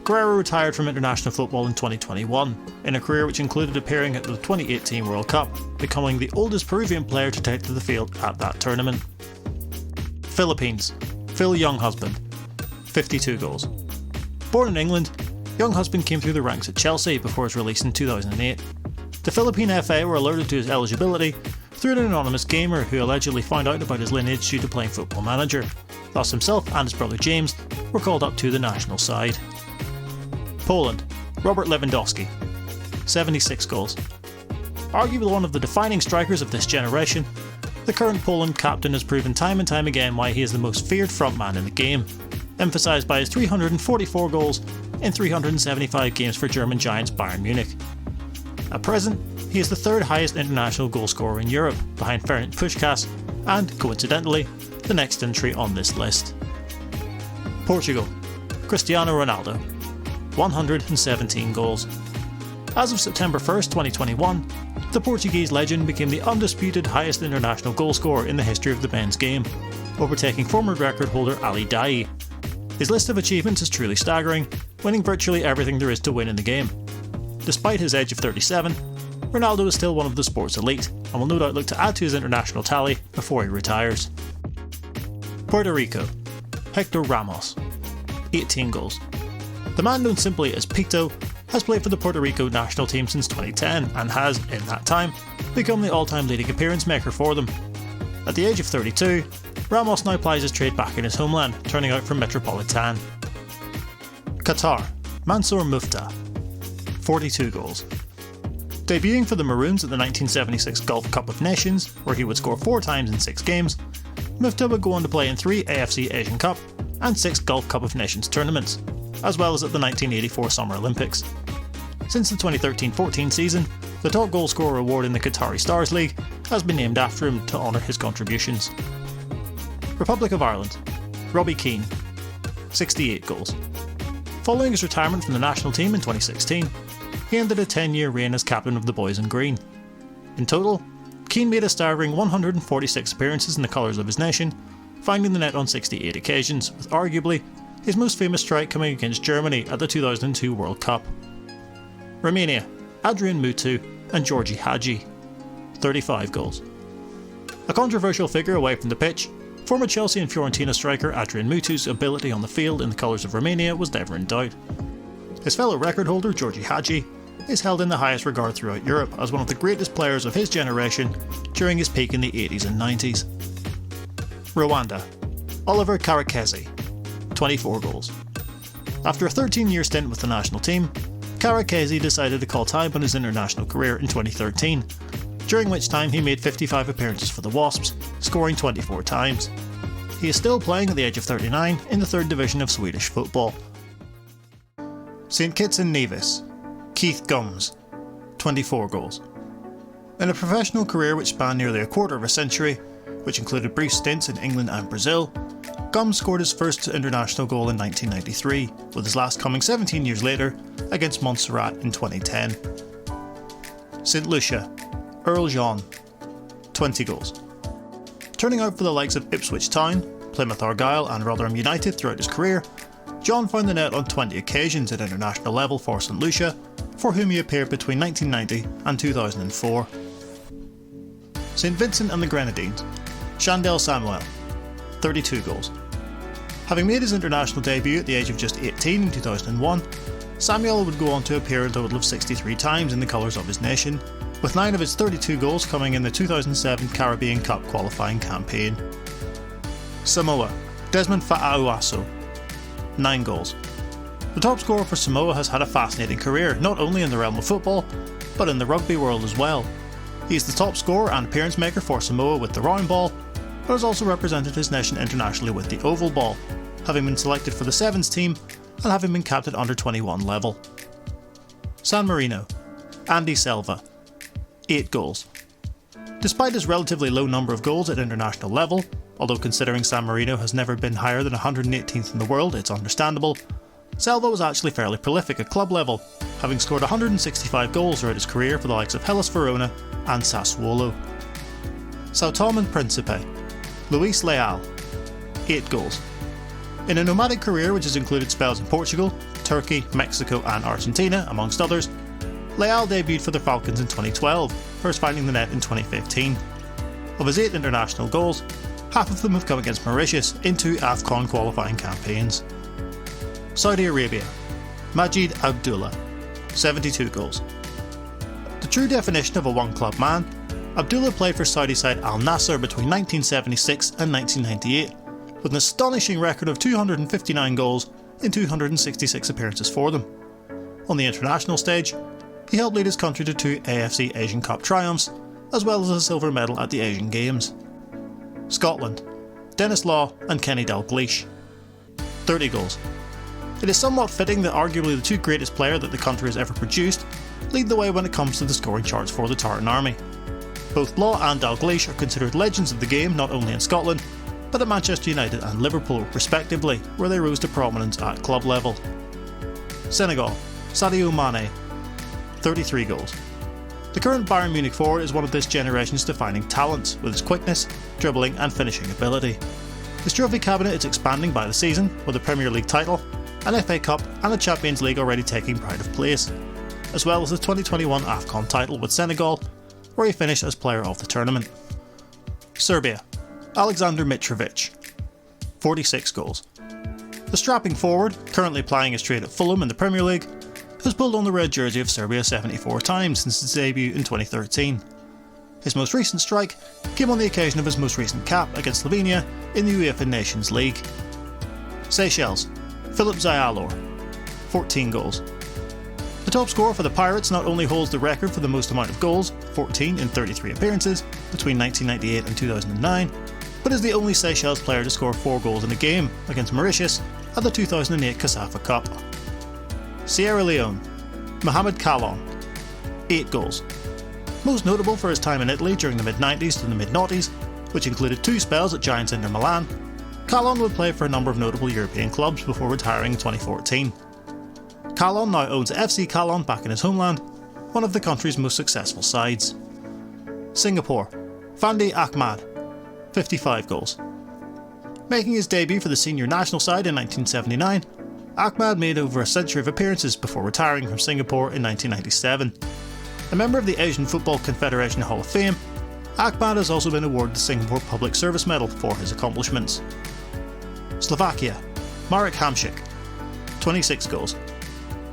Guerrero retired from international football in 2021, in a career which included appearing at the 2018 World Cup, becoming the oldest Peruvian player to take to the field at that tournament. Philippines, Phil Younghusband, 52 goals. Born in England, Younghusband came through the ranks at Chelsea before his release in 2008. The Philippine FA were alerted to his eligibility through an anonymous gamer who allegedly found out about his lineage due to playing Football Manager. Thus himself and his brother James were called up to the national side. Poland, Robert Lewandowski, 76 goals. Arguably one of the defining strikers of this generation, the current Poland captain has proven time and time again why he is the most feared frontman in the game, emphasised by his 344 goals in 375 games for German giants Bayern Munich. At present, he is the third highest international goalscorer in Europe, behind Ferenc Puskás and, coincidentally, the next entry on this list. Portugal, Cristiano Ronaldo, 117 goals. As of September 1st, 2021, the Portuguese legend became the undisputed highest international goalscorer in the history of the men's game, overtaking former record holder Ali Daei. His list of achievements is truly staggering, winning virtually everything there is to win in the game. Despite his age of 37, Ronaldo is still one of the sport's elite, and will no doubt look to add to his international tally before he retires. Puerto Rico, Hector Ramos, 18 goals. The man known simply as Pito has played for the Puerto Rico national team since 2010 and has, in that time, become the all-time leading appearance maker for them. At the age of 32, Ramos now plies his trade back in his homeland, turning out for Metropolitan. Qatar, Mansour Mufta, 42 goals. Debuting for the Maroons at the 1976 Gulf Cup of Nations, where he would score 4 times in 6 games, Mufta would go on to play in 3 AFC Asian Cup and 6 Gulf Cup of Nations tournaments, as well as at the 1984 Summer Olympics. Since the 2013-14 season, the top goalscorer award in the Qatari Stars League has been named after him to honour his contributions. Republic of Ireland, Robbie Keane, 68 goals. Following his retirement from the national team in 2016, he ended a 10-year reign as captain of the Boys in Green. In total, Keane made a staggering 146 appearances in the colours of his nation, finding the net on 68 occasions, with arguably his most famous strike coming against Germany at the 2002 World Cup. Romania, Adrian Mutu and Georgi Hagi, 35 goals. A controversial figure away from the pitch, former Chelsea and Fiorentina striker Adrian Mutu's ability on the field in the colours of Romania was never in doubt. His fellow record holder Georgi Hagi is held in the highest regard throughout Europe as one of the greatest players of his generation during his peak in the 80s and 90s. Rwanda, Oliver Karekezi, 24 goals. After a 13-year stint with the national team, Karekezi decided to call time on his international career in 2013, during which time he made 55 appearances for the Wasps, scoring 24 times. He is still playing at the age of 39 in the 3rd division of Swedish football. St Kitts and Nevis, Keith Gums, 24 goals. In a professional career which spanned nearly a quarter of a century, which included brief stints in England and Brazil, Gums scored his first international goal in 1993, with his last coming 17 years later against Montserrat in 2010. St Lucia, Earl Jean, 20 goals. Turning out for the likes of Ipswich Town, Plymouth Argyle and Rotherham United throughout his career, John found the net on 20 occasions at international level for St Lucia, for whom he appeared between 1990 and 2004. St Vincent and the Grenadines, Chandel Samuel, 32 goals. Having made his international debut at the age of just 18 in 2001, Samuel would go on to appear a total of 63 times in the colours of his nation, with 9 of his 32 goals coming in the 2007 Caribbean Cup qualifying campaign. Samoa, Desmond Fa'auaso, 9 goals. The top scorer for Samoa has had a fascinating career, not only in the realm of football, but in the rugby world as well. He is the top scorer and appearance maker for Samoa with the round ball, but has also represented his nation internationally with the oval ball, having been selected for the Sevens team and having been capped at under 21 level. San Marino, Andy Selva, 8 goals. Despite his relatively low number of goals at international level, although considering San Marino has never been higher than 118th in the world, it's understandable, Selva was actually fairly prolific at club level, having scored 165 goals throughout his career for the likes of Hellas Verona and Sassuolo. Sao Tome and Principe, Luis Leal, 8 goals. In a nomadic career which has included spells in Portugal, Turkey, Mexico and Argentina, amongst others, Leal debuted for the Falcons in 2012, first finding the net in 2015. Of his 8 international goals, half of them have come against Mauritius in 2 AFCON qualifying campaigns. Saudi Arabia, Majid Abdullah, 72 goals. The true definition of a one-club man, Abdullah played for Saudi side Al Nassr between 1976 and 1998, with an astonishing record of 259 goals in 266 appearances for them. On the international stage, he helped lead his country to 2 AFC Asian Cup triumphs, as well as a silver medal at the Asian Games. Scotland, Denis Law and Kenny Dalglish, 30 goals. It is somewhat fitting that arguably the 2 greatest players that the country has ever produced lead the way when it comes to the scoring charts for the Tartan Army. Both Law and Dalglish are considered legends of the game not only in Scotland, but at Manchester United and Liverpool respectively, where they rose to prominence at club level. Senegal, Sadio Mane, 33 goals. The current Bayern Munich forward is one of this generation's defining talents, with his quickness, dribbling and finishing ability. His trophy cabinet is expanding by the season, with a Premier League title, an FA Cup and a Champions League already taking pride of place, as well as the 2021 AFCON title with Senegal, where he finished as player of the tournament. Serbia, Alexander Mitrovic, 46 goals. The strapping forward, currently plying his trade at Fulham in the Premier League, has pulled on the red jersey of Serbia 74 times since his debut in 2013. His most recent strike came on the occasion of his most recent cap against Slovenia in the UEFA Nations League. Seychelles, Philip Zayalor, 14 goals. The top scorer for the Pirates not only holds the record for the most amount of goals, 14 in 33 appearances, between 1998 and 2009, but is the only Seychelles player to score 4 goals in a game against Mauritius at the 2008 CASAFA Cup. Sierra Leone, Mohamed Kallon, 8 goals. Most notable for his time in Italy during the mid-90s to the mid-noughties, which included 2 spells at Giants Inter Milan, Kallon would play for a number of notable European clubs before retiring in 2014. Kallon now owns FC Kallon back in his homeland, one of the country's most successful sides. Singapore, Fandi Ahmad, 55 goals. Making his debut for the senior national side in 1979, Ahmad made over a century of appearances before retiring from Singapore in 1997. A member of the Asian Football Confederation Hall of Fame, Ahmad has also been awarded the Singapore Public Service Medal for his accomplishments. Slovakia, Marek Hamšík, 26 goals.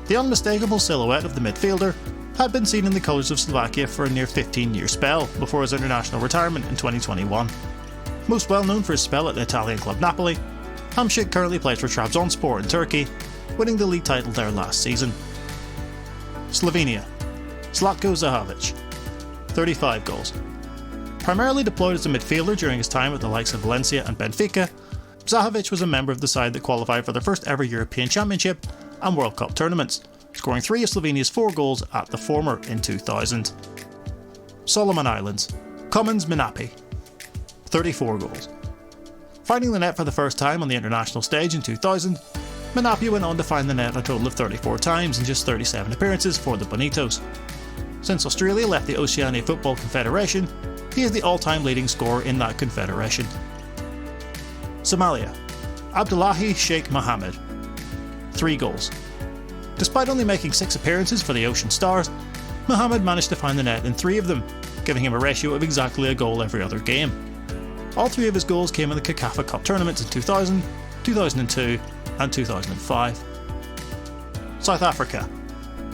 The unmistakable silhouette of the midfielder had been seen in the colours of Slovakia for a near 15-year spell before his international retirement in 2021. Most well known for his spell at the Italian club Napoli, Hamšík currently plays for Trabzonspor in Turkey, winning the league title there last season. Slovenia, Zlatko Zahovic, 35 goals. Primarily deployed as a midfielder during his time at the likes of Valencia and Benfica, Zahovic was a member of the side that qualified for their first ever European Championship and World Cup tournaments, scoring 3 of Slovenia's 4 goals at the former in 2000. Solomon Islands, Commons Minapi, 34 goals. Finding the net for the first time on the international stage in 2000, Minapi went on to find the net a total of 34 times in just 37 appearances for the Bonitos. Since Australia left the Oceania Football Confederation, he is the all-time leading scorer in that confederation. Somalia, Abdullahi Sheikh Mohammed, 3 goals. Despite only making 6 appearances for the Ocean Stars, Mohammed managed to find the net in 3 of them, giving him a ratio of exactly a goal every other game. All 3 of his goals came in the CACAFA Cup tournaments in 2000, 2002 and 2005. South Africa,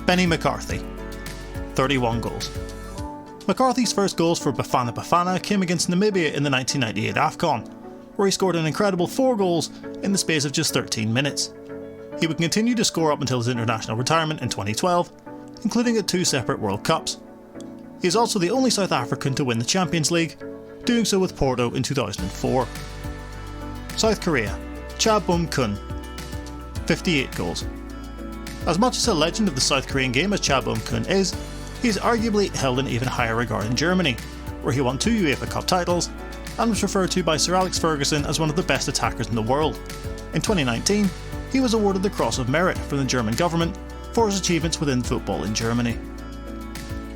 Benny McCarthy, 31 goals. McCarthy's first goals for Bafana Bafana came against Namibia in the 1998 AFCON, where he scored an incredible 4 goals in the space of just 13 minutes. He would continue to score up until his international retirement in 2012, including at 2 separate World Cups. He is also the only South African to win the Champions League, doing so with Porto in 2004. South Korea, Cha Bum-kun, 58 goals. As much as a legend of the South Korean game as Cha Bum-kun is, he is arguably held in even higher regard in Germany, where he won 2 UEFA Cup titles and was referred to by Sir Alex Ferguson as one of the best attackers in the world. In 2019, he was awarded the Cross of Merit from the German government for his achievements within football in Germany.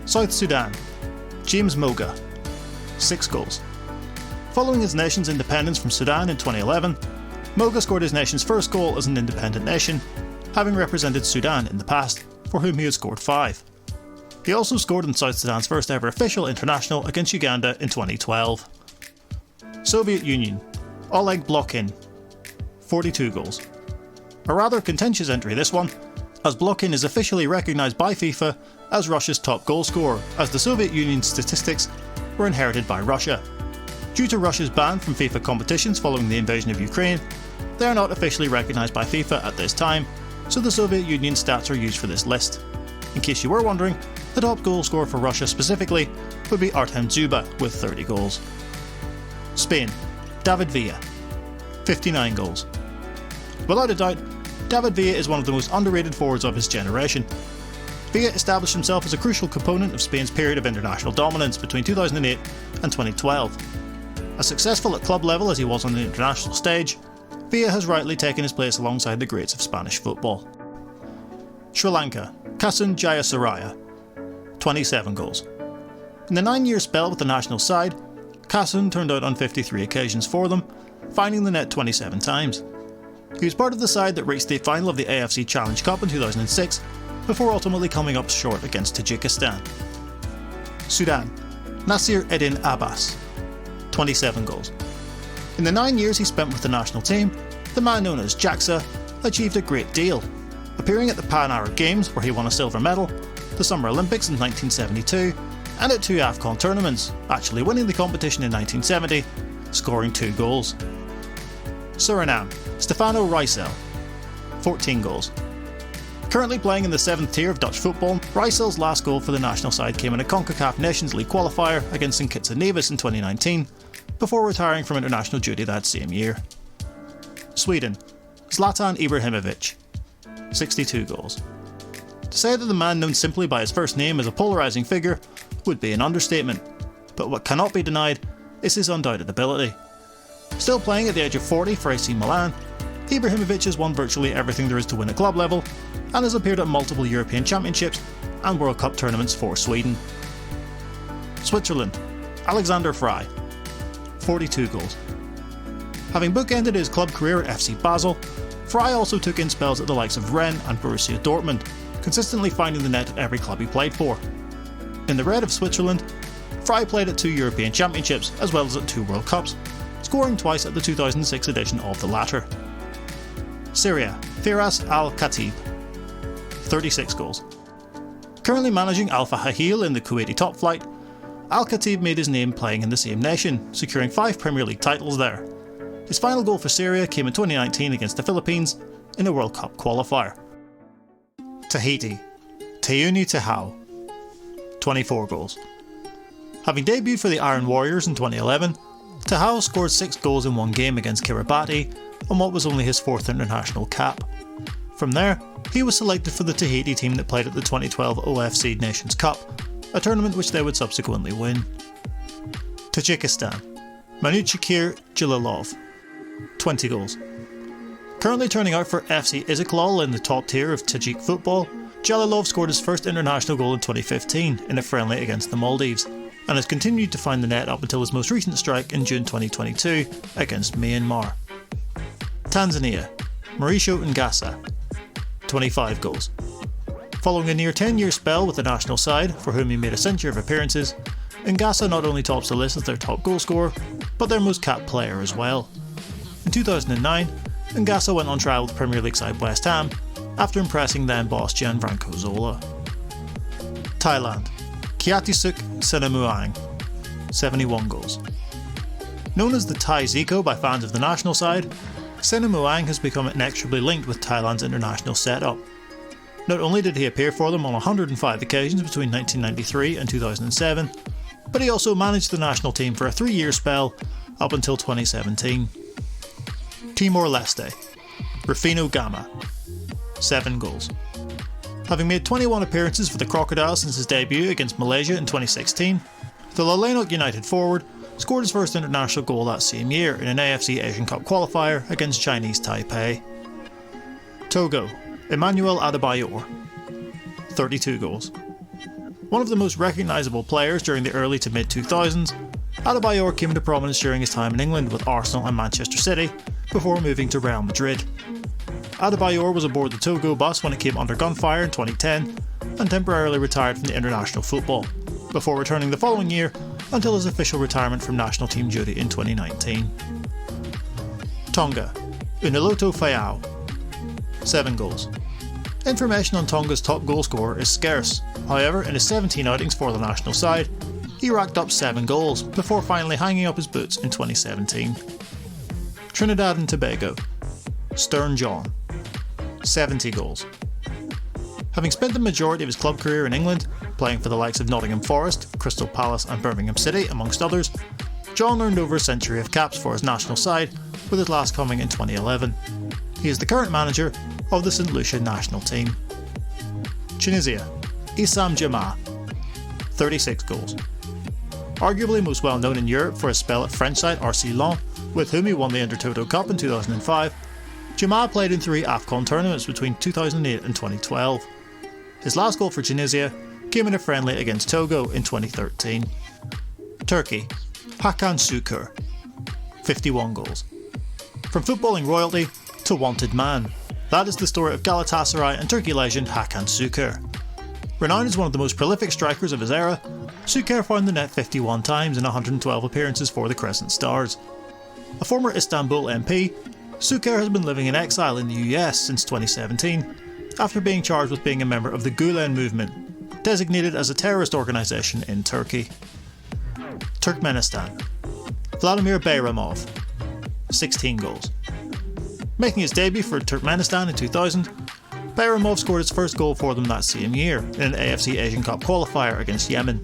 South Sudan, James Moga, 6 goals. Following his nation's independence from Sudan in 2011, Moga scored his nation's first goal as an independent nation, having represented Sudan in the past, for whom he had scored 5. He also scored in South Sudan's first ever official international against Uganda in 2012. Soviet Union, Oleg Blokhin, 42 goals. A rather contentious entry this one, as Blokhin is officially recognised by FIFA as Russia's top goalscorer, as the Soviet Union's statistics were inherited by Russia. Due to Russia's ban from FIFA competitions following the invasion of Ukraine, they are not officially recognised by FIFA at this time, so the Soviet Union stats are used for this list. In case you were wondering, the top goal scorer for Russia specifically would be Artem Dzyuba with 30 goals. Spain, David Villa, 59 goals. Without a doubt, David Villa is one of the most underrated forwards of his generation. Villa established himself as a crucial component of Spain's period of international dominance between 2008 and 2012. As successful at club level as he was on the international stage, Villa has rightly taken his place alongside the greats of Spanish football. Sri Lanka, Kasun Jayasuriya, 27 goals. In the 9-year spell with the national side, Kasun turned out on 53 occasions for them, finding the net 27 times. He was part of the side that reached the final of the AFC Challenge Cup in 2006, before ultimately coming up short against Tajikistan. Sudan, Nasir Eddin Abbas, 27 goals. In the 9 years he spent with the national team, the man known as Jaxa achieved a great deal, appearing at the Pan-Arab Games where he won a silver medal, the Summer Olympics in 1972, and at 2 AFCON tournaments, actually winning the competition in 1970, scoring 2 goals. Suriname, Stefano Rijssel, 14 goals. Currently playing in the 7th tier of Dutch football, Rijssel's last goal for the national side came in a CONCACAF Nations League qualifier against St Kitts and Nevis in 2019, before retiring from international duty that same year. Sweden, Zlatan Ibrahimovic, 62 goals. To say that the man known simply by his first name is a polarising figure would be an understatement, but what cannot be denied is his undoubted ability. Still playing at the age of 40 for AC Milan, Ibrahimovic has won virtually everything there is to win at club level and has appeared at multiple European Championships and World Cup tournaments for Sweden. Switzerland, Alexander Frey, 42 goals. Having bookended his club career at FC Basel, Frey also took in spells at the likes of Rennes and Borussia Dortmund, consistently finding the net at every club he played for. In the red of Switzerland, Frey played at 2 European Championships as well as at 2 World Cups, scoring twice at the 2006 edition of the latter. Syria, Firas Al-Khatib, 36 goals. Currently managing Al Fahil in the Kuwaiti top flight, Al-Khatib made his name playing in the same nation, securing 5 Premier League titles there. His final goal for Syria came in 2019 against the Philippines in a World Cup qualifier. Tahiti, Teuni Tehau, 24 goals. Having debuted for the Iron Warriors in 2011, Tehau scored 6 goals in one game against Kiribati on what was only his 4th international cap. From there, he was selected for the Tahiti team that played at the 2012 OFC Nations Cup, a tournament which they would subsequently win. Tajikistan, Manuchakir Jalilov, 20 goals. Currently turning out for FC Istiklal in the top tier of Tajik football, Jalilov scored his first international goal in 2015 in a friendly against the Maldives, and has continued to find the net up until his most recent strike in June 2022 against Myanmar. Tanzania, Mauricio Ngasa, 25 goals. Following a near 10-year spell with the national side, for whom he made a century of appearances, Ngasa not only tops the list as their top goalscorer, but their most capped player as well. In 2009, Ngasa went on trial with Premier League side West Ham, after impressing then boss Gianfranco Zola. Thailand, Kiatisuk Senamuang, 71 goals. Known as the Thai Zico by fans of the national side, Senamuang has become inexorably linked with Thailand's international setup. Not only did he appear for them on 105 occasions between 1993 and 2007, but he also managed the national team for a 3-year spell up until 2017. Timor-Leste, Rufino Gama, 7 goals. Having made 21 appearances for the Crocodiles since his debut against Malaysia in 2016, the Lalainok United forward scored his first international goal that same year in an AFC Asian Cup qualifier against Chinese Taipei. Togo, Emmanuel Adebayor, 32 goals. One of the most recognisable players during the early to mid 2000s, Adebayor came into prominence during his time in England with Arsenal and Manchester City before moving to Real Madrid. Adebayor was aboard the Togo bus when it came under gunfire in 2010 and temporarily retired from the international football, before returning the following year until his official retirement from national team duty in 2019. Tonga, Uniloto Fayao, 7 goals. Information on Tonga's top goalscorer is scarce, however in his 17 outings for the national side, he racked up 7 goals before finally hanging up his boots in 2017. Trinidad and Tobago, Stern John, 70 goals. Having spent the majority of his club career in England, playing for the likes of Nottingham Forest, Crystal Palace and Birmingham City amongst others, John earned over a century of caps for his national side, with his last coming in 2011. He is the current manager of the St Lucia national team. Tunisia, Issam Jamaa, 36 goals. Arguably most well known in Europe for his spell at French side RC Lens, with whom he won the Intertoto Cup in 2005, Jamaa played in 3 AFCON tournaments between 2008 and 2012. His last goal for Tunisia came in a friendly against Togo in 2013. Turkey, Hakan Şükür, 51 goals. From footballing royalty to wanted man, that is the story of Galatasaray and Turkey legend Hakan Şükür. Renowned as one of the most prolific strikers of his era, Şükür found the net 51 times in 112 appearances for the Crescent Stars. A former Istanbul MP, Şükür has been living in exile in the US since 2017, after being charged with being a member of the Gulen movement, designated as a terrorist organisation in Turkey. Turkmenistan, Vladimir Bayramov, 16 goals. Making his debut for Turkmenistan in 2000, Bayramov scored his first goal for them that same year in an AFC Asian Cup qualifier against Yemen.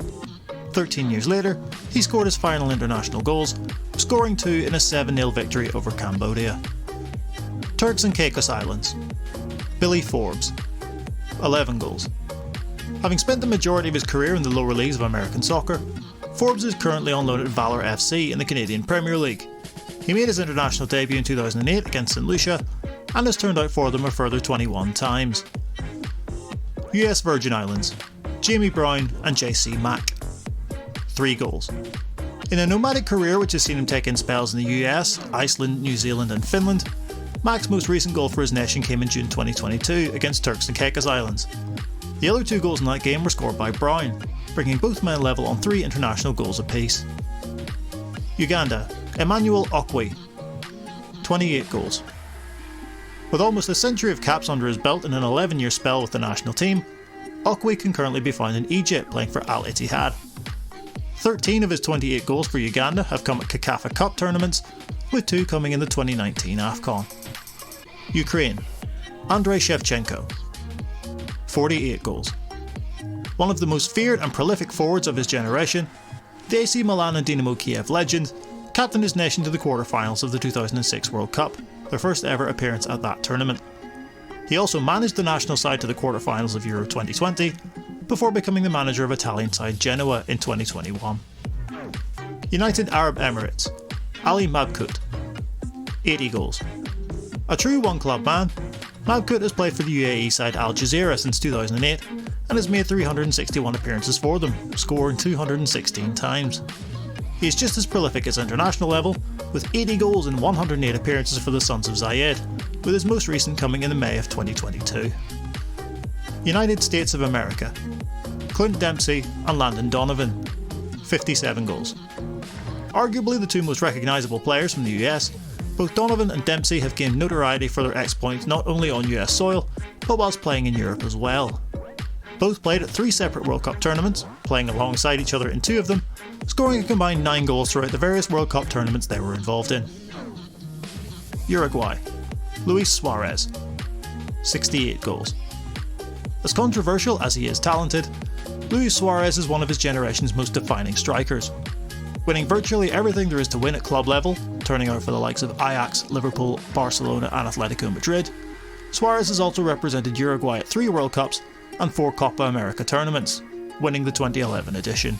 13 years later, he scored his final international goals, scoring 2 in a 7-0 victory over Cambodia. Turks and Caicos Islands, Billy Forbes, 11 goals. Having spent the majority of his career in the lower leagues of American soccer, Forbes is currently on loan at Valor FC in the Canadian Premier League. He made his international debut in 2008 against St Lucia and has turned out for them a further 21 times. US Virgin Islands, Jamie Brown and JC Mack, 3 goals. In a nomadic career which has seen him take in spells in the US, Iceland, New Zealand and Finland, Mack's most recent goal for his nation came in June 2022 against Turks and Caicos Islands. The other 2 goals in that game were scored by Brown, bringing both men level on 3 international goals apiece. Uganda, Emmanuel Okwi, 28 goals. With almost a century of caps under his belt in an 11-year spell with the national team, Okwi can currently be found in Egypt playing for Al Ittihad. 13 of his 28 goals for Uganda have come at CACAFA Cup tournaments, with 2 coming in the 2019 AFCON. Ukraine, Andrei Shevchenko, 48 goals. One of the most feared and prolific forwards of his generation, the AC Milan and Dynamo Kiev legend captained his nation to the quarter-finals of the 2006 World Cup, their first ever appearance at that tournament. He also managed the national side to the quarter-finals of Euro 2020, before becoming the manager of Italian side Genoa in 2021. United Arab Emirates, Ali Mabkut, 80 goals. A true one-club man, Mabkut has played for the UAE side Al Jazeera since 2008 and has made 361 appearances for them, scoring 216 times. He is just as prolific at international level, with 80 goals in 108 appearances for the Sons of Zayed, with his most recent coming in May of 2022. United States of America, Clint Dempsey and Landon Donovan, 57 goals. Arguably the 2 most recognisable players from the US, both Donovan and Dempsey have gained notoriety for their exploits not only on US soil, but whilst playing in Europe as well. Both played at 3 separate World Cup tournaments, playing alongside each other in 2 of them, scoring a combined 9 goals throughout the various World Cup tournaments they were involved in. Uruguay, Luis Suarez, 68 goals. As controversial as he is talented, Luis Suarez is one of his generation's most defining strikers. Winning virtually everything there is to win at club level, turning out for the likes of Ajax, Liverpool, Barcelona and Atletico Madrid, Suarez has also represented Uruguay at 3 World Cups and 4 Copa America tournaments, winning the 2011 edition.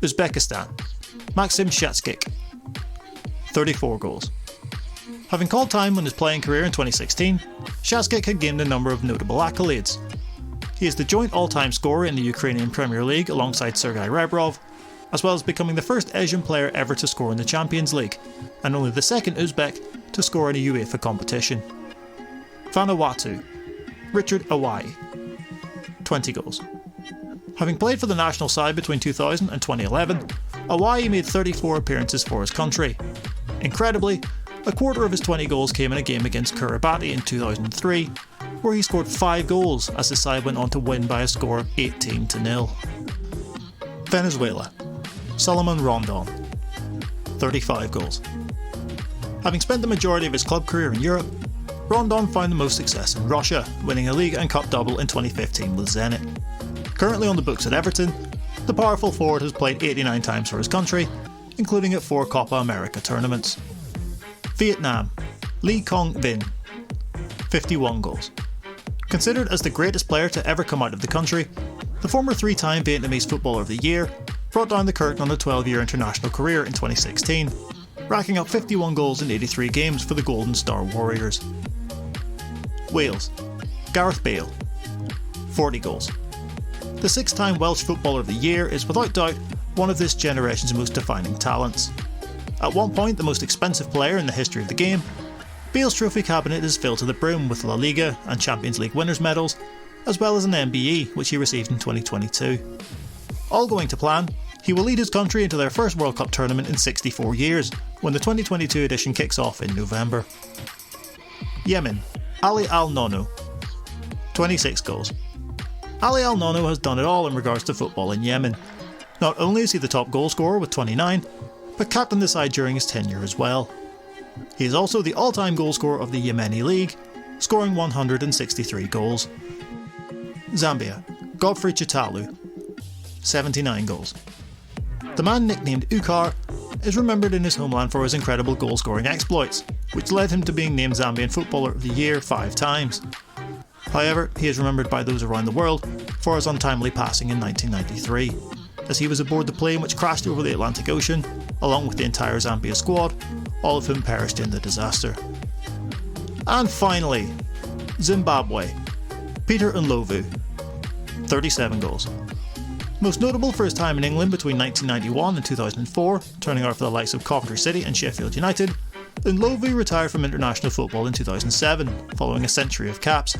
Uzbekistan, Maxim Shatskik, 34 goals. Having called time on his playing career in 2016, Shaskic had gained a number of notable accolades. He is the joint all-time scorer in the Ukrainian Premier League alongside Sergei Rebrov, as well as becoming the first Asian player ever to score in the Champions League, and only the second Uzbek to score in a UEFA competition. Vanuatu, Richard Awai, 20 goals. Having played for the national side between 2000 and 2011, Awai made 34 appearances for his country. Incredibly, a quarter of his 20 goals came in a game against Kiribati in 2003, where he scored 5 goals as the side went on to win by a score of 18-0. Venezuela, Solomon Rondon, 35 goals. Having spent the majority of his club career in Europe, Rondon found the most success in Russia, winning a league and cup double in 2015 with Zenit. Currently on the books at Everton, the powerful forward has played 89 times for his country, including at 4 Copa America tournaments. Vietnam, Lee Kong Vin, 51 goals. Considered as the greatest player to ever come out of the country, the former 3-time Vietnamese Footballer of the Year brought down the curtain on a 12-year international career in 2016, racking up 51 goals in 83 games for the Golden Star Warriors. Wales, Gareth Bale, 40 goals. The 6-time Welsh Footballer of the Year is without doubt one of this generation's most defining talents. At one point the most expensive player in the history of the game, Bale's trophy cabinet is filled to the brim with La Liga and Champions League winners' medals, as well as an MBE which he received in 2022. All going to plan, he will lead his country into their first World Cup tournament in 64 years, when the 2022 edition kicks off in November. Yemen, Ali Al Nono, 26 goals. Ali Al Nono has done it all in regards to football in Yemen. Not only is he the top goal scorer with 29, but captained the side during his tenure as well. He is also the all-time goal scorer of the Yemeni League, scoring 163 goals. Zambia, Godfrey Chitalu, 79 goals. The man nicknamed Ukar is remembered in his homeland for his incredible goal-scoring exploits, which led him to being named Zambian Footballer of the Year 5 times. However, he is remembered by those around the world for his untimely passing in 1993, as he was aboard the plane which crashed over the Atlantic Ocean, along with the entire Zambia squad, all of whom perished in the disaster. And finally, Zimbabwe, Peter Ndlovu, 37 goals. Most notable for his time in England between 1991 and 2004, turning out for the likes of Coventry City and Sheffield United, Ndlovu retired from international football in 2007, following a century of caps,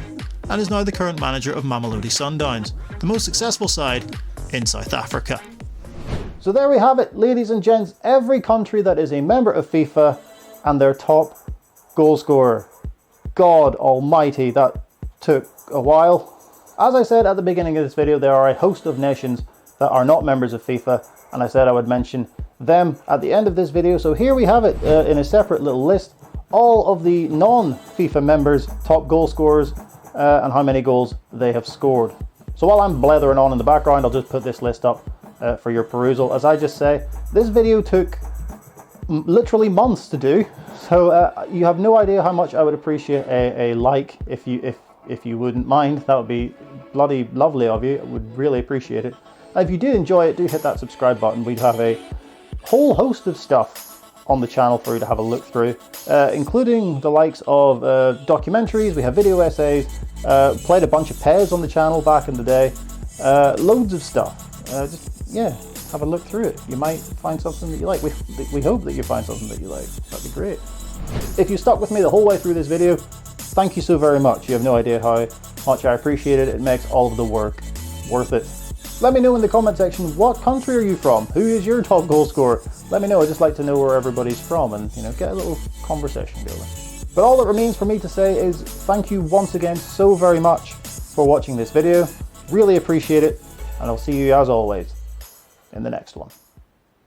and is now the current manager of Mamelodi Sundowns, the most successful side in South Africa. So there we have it, ladies and gents, every country that is a member of FIFA and their top goal scorer. God almighty, that took a while. As I said at the beginning of this video, there are a host of nations that are not members of FIFA, and I said I would mention them at the end of this video. So here we have it in a separate little list, all of the non-FIFA members' top goal scorers and how many goals they have scored. So while I'm blethering on in the background, I'll just put this list up for your perusal. As I just say, this video took literally months to do, so you have no idea how much I would appreciate a like if you wouldn't mind. That would be bloody lovely of you. I would really appreciate it. And if you did enjoy it, do hit that subscribe button. We'd have a whole host of stuff on the channel for you to have a look through, including the likes of documentaries. We have video essays, played a bunch of PES on the channel back in the day, loads of stuff. Yeah, have a look through it. You might find something that you like. We hope that you find something that you like. That'd be great. If you stuck with me the whole way through this video, thank you so very much. You have no idea how much I appreciate it. It makes all of the work worth it. Let me know in the comment section, what country are you from? Who is your top goal scorer? Let me know. I'd just like to know where everybody's from and, get a little conversation going. But all that remains for me to say is thank you once again so very much for watching this video. Really appreciate it, and I'll see you as always in the next one.